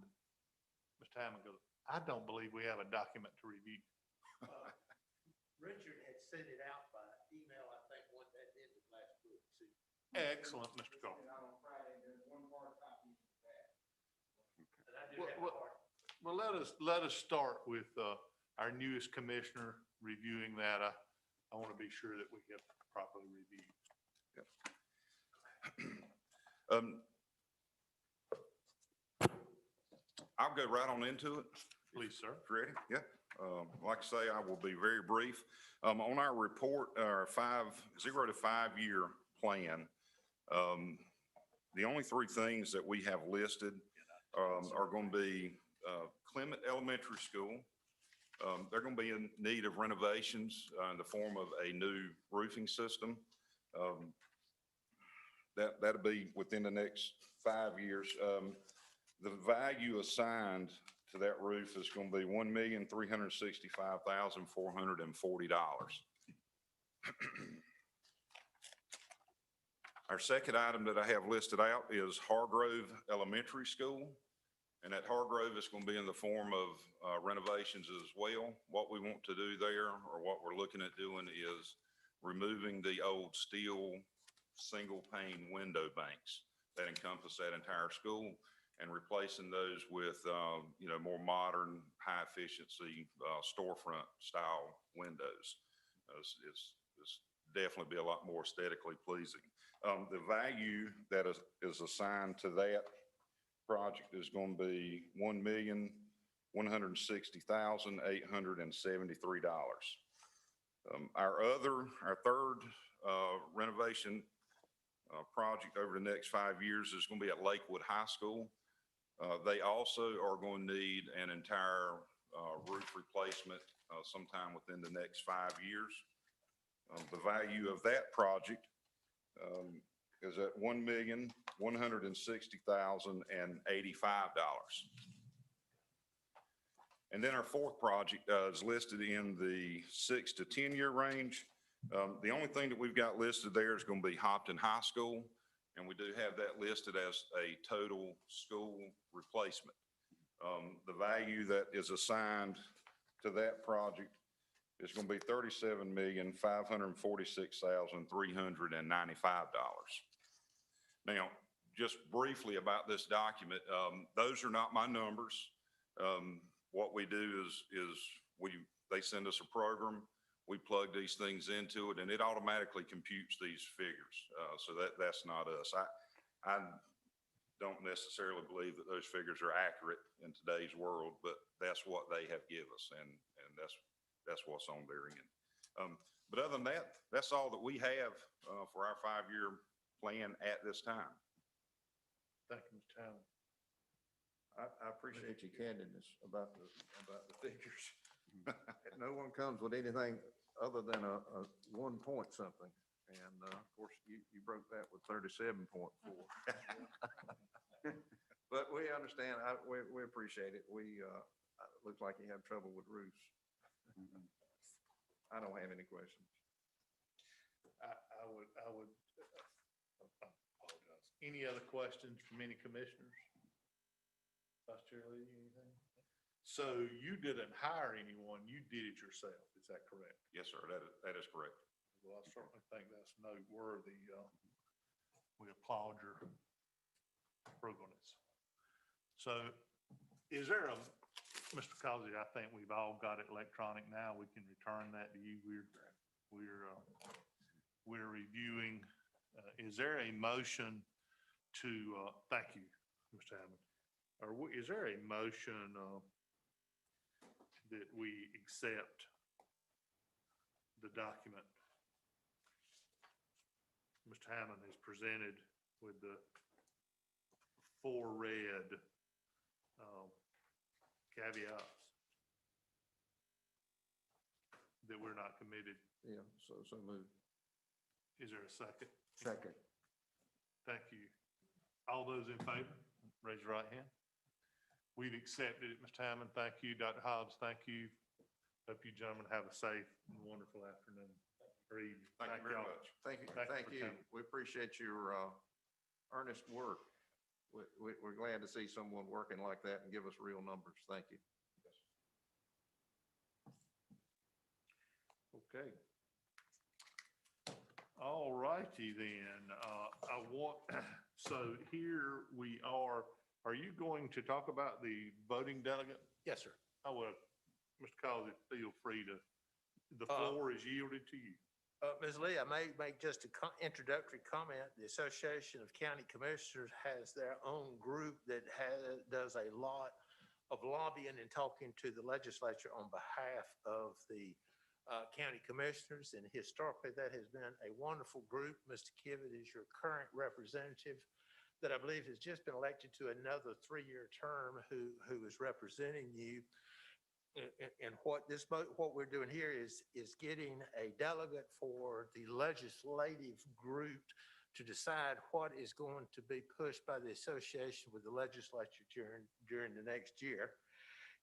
Mr. Hammond goes, I don't believe we have a document to review. Richard had sent it out by email, I think, what that did with last week. Excellent, Mr. Carter. And I do Well, have well, a part. Well, let us start with our newest commissioner reviewing that. I want to be sure that we get properly reviewed. I'll go right on into it. Please, sir. Ready? Yeah. Like I say, I will be very brief. On our report, our 0 to 5 year plan, the only 3 things that we have listed are going to be Clement Elementary School. They're going to be in need of renovations in the form of a new roofing system. That'll be within the next 5 years. The value assigned to that roof is going to be $1,365,440. Our second item that I have listed out is Hargrove Elementary School. And at Hargrove, it's going to be in the form of renovations as well. What we want to do there, or what we're looking at doing, is removing the old steel single pane window banks that encompass that entire school and replacing those with, more modern, high efficiency storefront style windows. It's definitely be a lot more aesthetically pleasing. The value that is assigned to that project is going to be $1,160,873. Our third renovation project over the next 5 years is going to be at Lakewood High School. They also are going to need an entire roof replacement sometime within the next 5 years. The value of that project is at $1,160,085. And then our fourth project is listed in the 6 to 10 year range. The only thing that we've got listed there is going to be Hopton High School, and we do have that listed as a total school replacement. The value that is assigned to that project is going to be $37,546,395. Now, just briefly about this document, those are not my numbers. What we do is they send us a program, we plug these things into it, and it automatically computes these figures. So that's not us. I don't necessarily believe that those figures are accurate in today's world, but that's what they have given us, and that's what's on their end. But other than that, that's all that we have for our 5 year plan at this time. Thank you, Mr. Hammond. I appreciate your candidness about the figures. No one comes with anything other than a 1 point something. And, of course, you broke that with 37.4. But we understand, we appreciate it. Looks like you have trouble with roofs. I don't have any questions. I would apologize. Any other questions from any commissioners? Vice Chair Lee, anything? So you didn't hire anyone, you did it yourself, is that correct? Yes, sir, that is correct. Well, I certainly think that's noteworthy. We applaud your frugalness. So is there Mr. Causey, I think we've all got it electronic now. We can return that to you. We're reviewing. Is there a motion to, thank you, Mr. Hammond. Is there a motion that we accept the document Mr. Hammond has presented with the 4 red caveats that we're not committed? Yeah, so moved. Is there a second? Second. Thank you. All those in favor, raise your right hand. We've accepted it, Mr. Hammond. Thank you. Dr. Hobbs, thank you. Hope you gentlemen have a safe and wonderful afternoon or evening. Thank you very y'all. much. Thank you. Thank you Thank for you. coming. We appreciate your earnest work. We're glad to see someone working like that and give us real numbers. Thank you. Okay. All righty then. So here we are. Are you going to talk about the voting delegate? Yes, sir. I will. Mr. Causey, feel free to, the floor is yielded to you. Ms. Lee, I may make just an introductory comment. The Association of County Commissioners has their own group that does a lot of lobbying and talking to the legislature on behalf of the county commissioners. And historically, that has been a wonderful group. Mr. Kivett is your current representative that I believe has just been elected to another 3-year term who is representing you. And what we're doing here is getting a delegate for the legislative group to decide what is going to be pushed by the association with the legislature during the next year.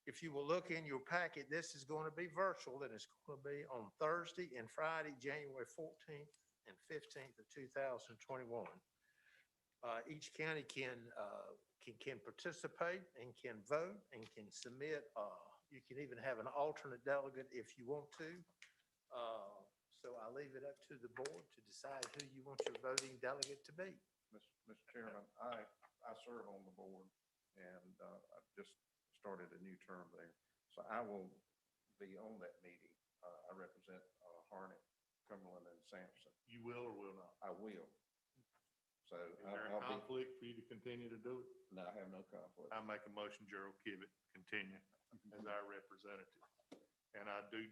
If you will look in your packet, this is going to be virtual, and it's going to be on Thursday and Friday, January 14th and 15th of 2021. Each county can participate and can vote and can submit. You can even have an alternate delegate if you want to. So I leave it up to the board to decide who you want your voting delegate to be. Mr. Chairman, I serve on the board, and I've just started a new term there. So I will be on that meeting. I represent Harnett, Cumberland, and Sampson. You will or will not? I will. So Is there a I'll be, conflict for you to continue to do it? no, I have no conflict. I make a motion, Gerald Kivett continue as our representative. And I do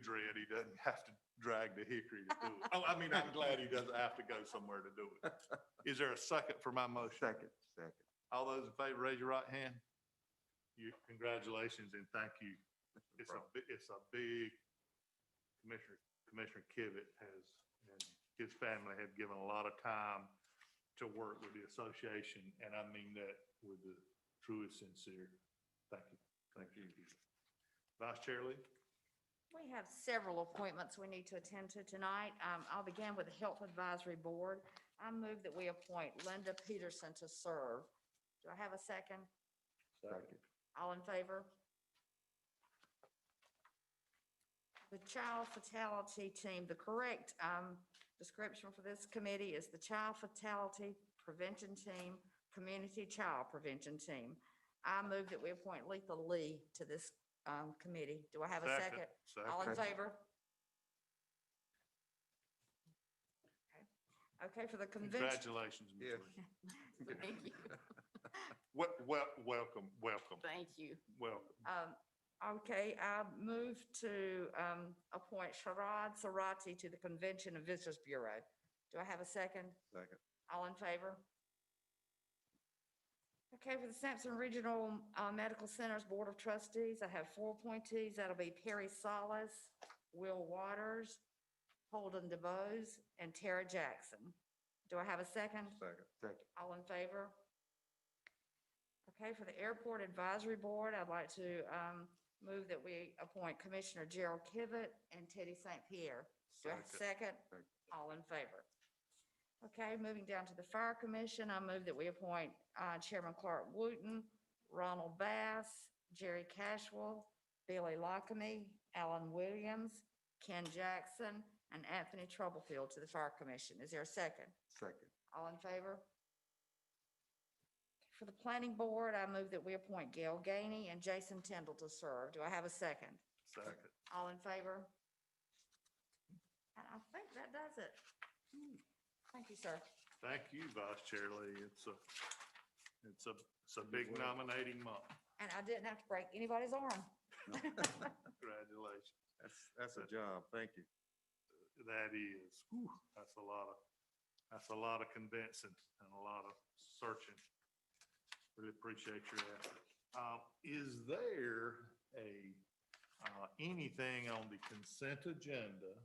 dread he doesn't have to drag the hickory to do it. Oh, I mean, I'm glad he doesn't have to go somewhere to do it. Is there a second for my motion? Second. All those in favor, raise your right hand. Congratulations and thank you. It's a big, Commissioner Kivett and his family have given a lot of time to work with the association, and I mean that with the truest sincere. Thank you. Thank you. Vice Chair Lee? We have several appointments we need to attend to tonight. I'll begin with the Health Advisory Board. I move that we appoint Linda Peterson to serve. Do I have a second? Second. All in favor? The Child Fatality Team, the correct description for this committee is the Child Fatality Prevention Team, Community Child Prevention Team. I move that we appoint Letha Lee to this committee. Do I have a second? All in favor? Okay, for the convention. Congratulations, Ms. Yes. Lee. Thank you. Welcome. Thank you. Welcome. Okay, I move to appoint Sharad Sarati to the Convention and Visitors Bureau. Do I have a second? Second. All in favor? Okay, for the Sampson Regional Medical Centers Board of Trustees, I have 4 appointees. That'll be Perry Salas, Will Waters, Holden DeBose, and Tara Jackson. Do I have a second? Second. Second. All in favor? Okay, for the Airport Advisory Board, I'd like to move that we appoint Commissioner Gerald Kivett and Teddy St. Pierre. Do I have a second? Second. All in favor? Okay, moving down to the Fire Commission, I move that we appoint Chairman Clark Wooten, Ronald Bass, Jerry Cashwell, Billy Lockamy, Alan Williams, Ken Jackson, and Anthony Troublefield to the Fire Commission. Is there a second? Second. All in favor? For the Planning Board, I move that we appoint Gail Gainey and Jason Tyndall to serve. Do I have a second? Second. All in favor? And I think that does it. Thank you, sir. Thank you, Vice Chair Lee. It's a big nominating month. And I didn't have to break anybody's arm. Congratulations. That's a job. Thank you. That is, that's a lot of convincing and a lot of searching. Really appreciate your effort. Is there anything on the consent agenda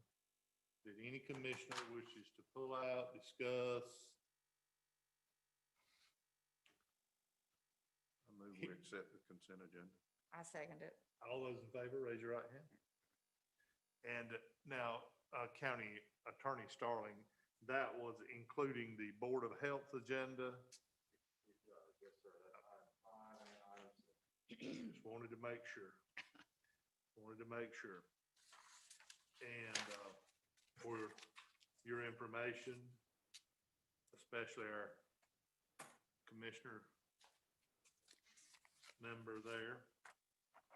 that any commissioner wishes to pull out, discuss? I move we accept the consent agenda. I second it. All those in favor, raise your right hand. And now, County Attorney Starling, that was including the Board of Health agenda. Yes, sir. That's item 5 and item 6. Just wanted to make sure. And for your information, especially our commissioner member there,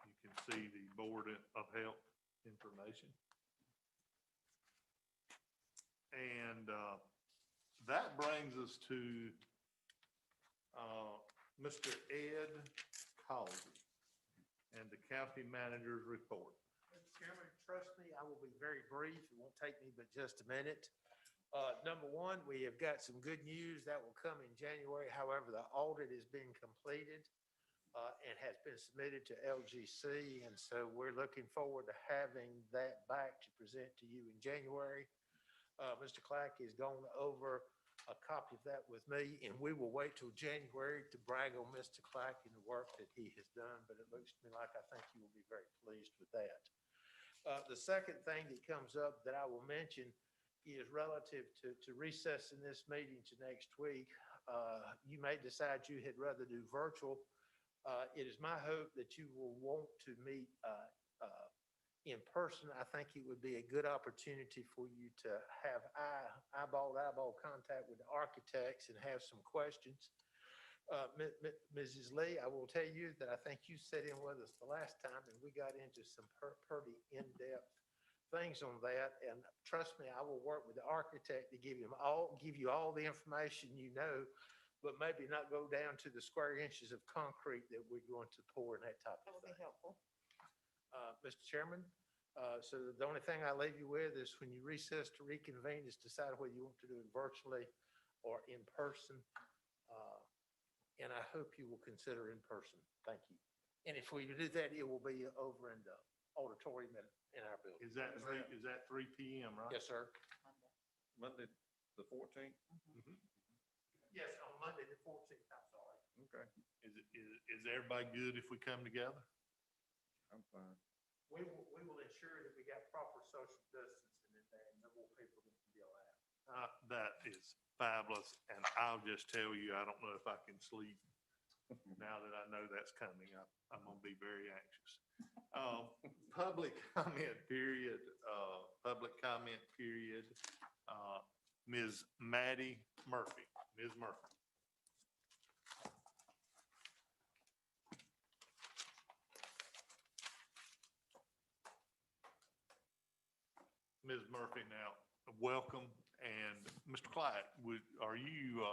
you can see the Board of Health information. And that brings us to Mr. Ed Causey and the county manager's report. Mr. Chairman, trust me, I will be very brief. It won't take me but just a minute. Number one, we have got some good news that will come in January. However, the audit has been completed and has been submitted to LGC. And so we're looking forward to having that back to present to you in January. Mr. Clack has gone over a copy of that with me, and we will wait till January to brag on Mr. Clack and the work that he has done, but it looks to me like I think you will be very pleased with that. The second thing that comes up that I will mention is relative to recessing this meeting to next week. You may decide you had rather do virtual. It is my hope that you will want to meet in person. I think it would be a good opportunity for you to have eyeball-to-eyeball contact with the architects and have some questions. Mrs. Lee, I will tell you that I think you sat in with us the last time and we got into some pretty in-depth things on that. And trust me, I will work with the architect to give you all the information you know, but maybe not go down to the square inches of concrete that we're going to pour in that type That of would be thing. helpful. Mr. Chairman, so the only thing I leave you with is when you recess to reconvene is decide whether you want to do it virtually or in person. And I hope you will consider in person. Thank you. And if we do that, it will be over in the auditorium in our building. Is that 3 p.m., right? Yes, sir. Monday, the 14th? Yes, on Monday, the 14th, I'm sorry. Okay, Is everybody good if we come together? I'm fine. We will ensure that we got proper social distancing in there and no more people than can be allowed. That is fabulous, and I'll just tell you, I don't know if I can sleep now that I know that's coming. I'm gonna be very anxious. Public comment period, Ms. Maddie Murphy. Ms. Murphy. Ms. Murphy, now, welcome. And Mr. Clyde, are you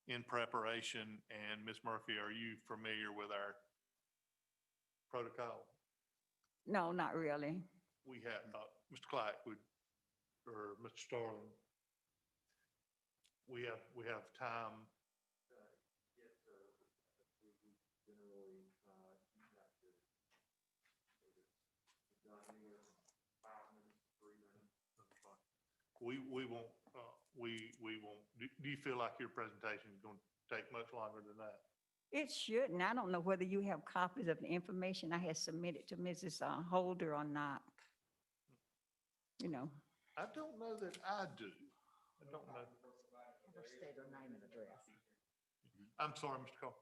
in preparation? And Ms. Murphy, are you familiar with our protocol? No, not really. We have, Mr. Clyde or Mr. Starling, we have time. Yes, sir. We generally, you have to, it's done anywhere from 5 minutes to 3 minutes. we won't, we won't, do you feel like your presentation is going to take much longer than that? It shouldn't. I don't know whether you have copies of the information I had submitted to Mrs. Holder or not. You know, I don't know that I do. I don't know. State her name and address. I'm sorry, Mr. Cole.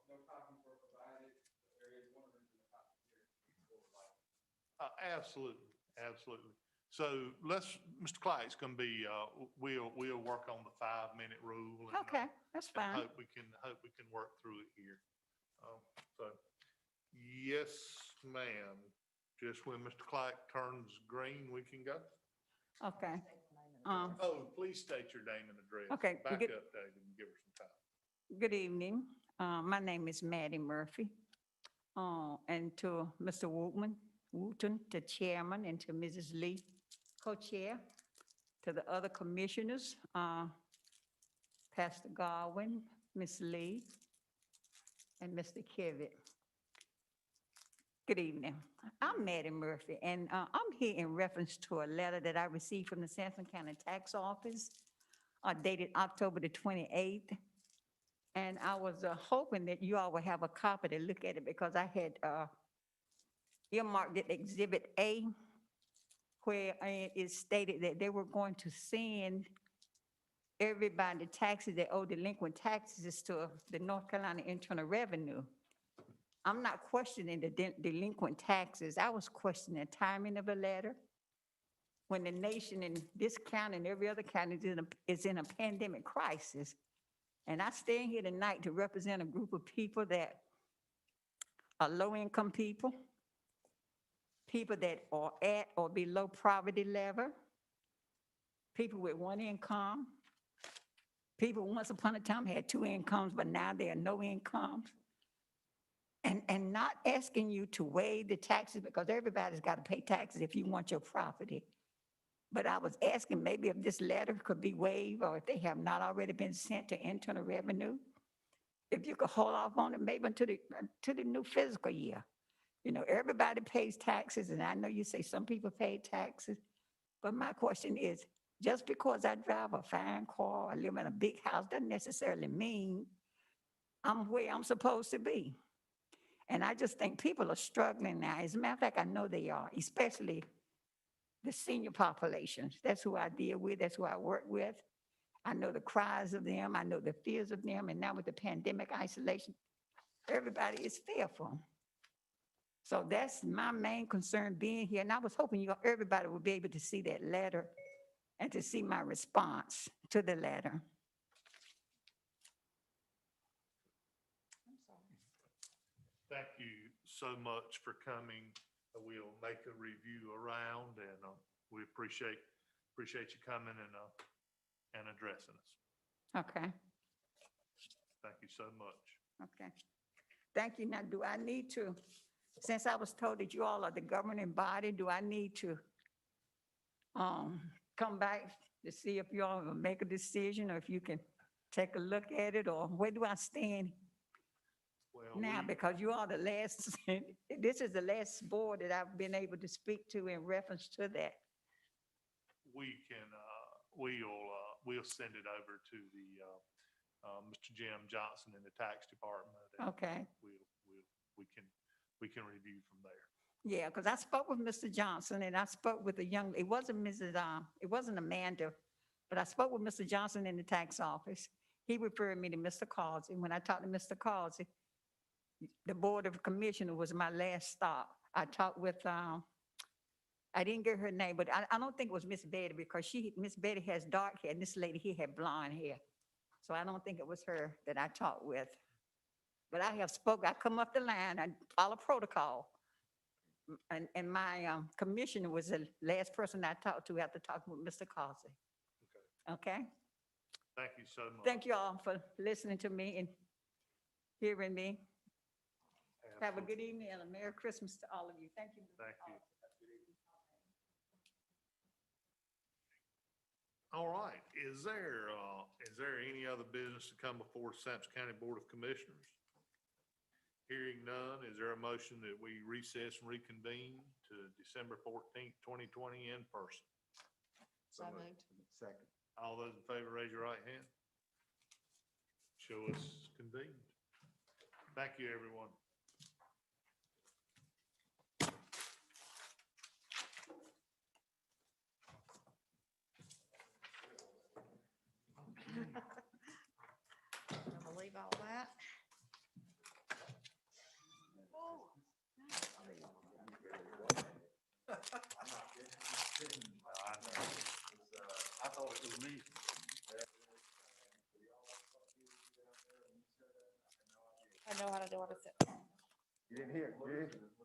Absolutely, absolutely. So let's, Mr. Clyde's going to be, we'll work on the 5-minute rule. And, okay, that's and fine. hope we can work through it here. So, yes, ma'am. Just when Mr. Clyde turns green, we can go. Okay. Oh, please state your name and address. Okay, we Back get- up, David, and give her some time. Good evening. My name is Maddie Murphy. And to Mr. Wooten, the chairman, and to Mrs. Lee, co-chair, to the other commissioners, Pastor Godwin, Ms. Lee, and Mr. Kivett. Good evening. I'm Maddie Murphy, and I'm here in reference to a letter that I received from the Sampson County Tax Office dated October the 28th. And I was hoping that you all would have a copy to look at it because I had earmarked it Exhibit A, where it stated that they were going to send everybody taxes that owe delinquent taxes to the North Carolina Internal Revenue. I'm not questioning the delinquent taxes. I was questioning the timing of the letter. When the nation in this county and every other county is in a pandemic crisis. And I stand here tonight to represent a group of people that are low-income people, people that are at or below poverty level, people with one income, people once upon a time had 2 incomes, but now they are no incomes. And not asking you to waive the taxes because everybody's got to pay taxes if you want your property. But I was asking maybe if this letter could be waived or if they have not already been sent to Internal Revenue. If you could hold off on it maybe until the new fiscal year. You know, everybody pays taxes and I know you say some people pay taxes. But my question is, just because I drive a fine car, I live in a big house, doesn't necessarily mean I'm where I'm supposed to be. And I just think people are struggling now. As a matter of fact, I know they are, especially the senior populations. That's who I deal with. That's who I work with. I know the cries of them. I know the fears of them. And now with the pandemic isolation, everybody is fearful. So that's my main concern being here. And I was hoping everybody would be able to see that letter and to see my response to the letter. Thank you so much for coming. We'll make a review around and we appreciate you coming and addressing us. Okay, Thank you so much. okay. Thank you. Now, do I need to, since I was told that you all are the governing body, do I need to come back to see if you all will make a decision or if you can take a look at it, or where do I stand Well, now? Because you are the last, this is the last board that I've been able to speak to in reference to that. we can, we'll send it over to the, Mr. Jim Johnson in the tax department. and Okay. We can review from there. Yeah, because I spoke with Mr. Johnson and I spoke with a young, it wasn't Amanda, but I spoke with Mr. Johnson in the tax office. He referred me to Mr. Causey. When I talked to Mr. Causey, the Board of Commissioners was my last stop. I talked with, I didn't get her name, but I don't think it was Miss Betty because Miss Betty has dark hair and this lady here had blonde hair. So I don't think it was her that I talked with. But I come up the line, I follow protocol. And my commissioner was the last person I talked to after talking with Mr. Causey. Okay? Thank you so much. Thank you all for listening to me and hearing me. Have a Absolutely. good evening and a Merry Christmas to all of you. Thank you. Thank you. All right, is there any other business to come before Sampson County Board of Commissioners? Hearing none, is there a motion that we recess and reconvene to December 14th, 2020 in person? So moved. Second. All those in favor, raise your right hand. Show us convened. Thank you, everyone. I believe all that. Oh, I thought it was me. I know how to do what I said. You didn't hear, it, did you?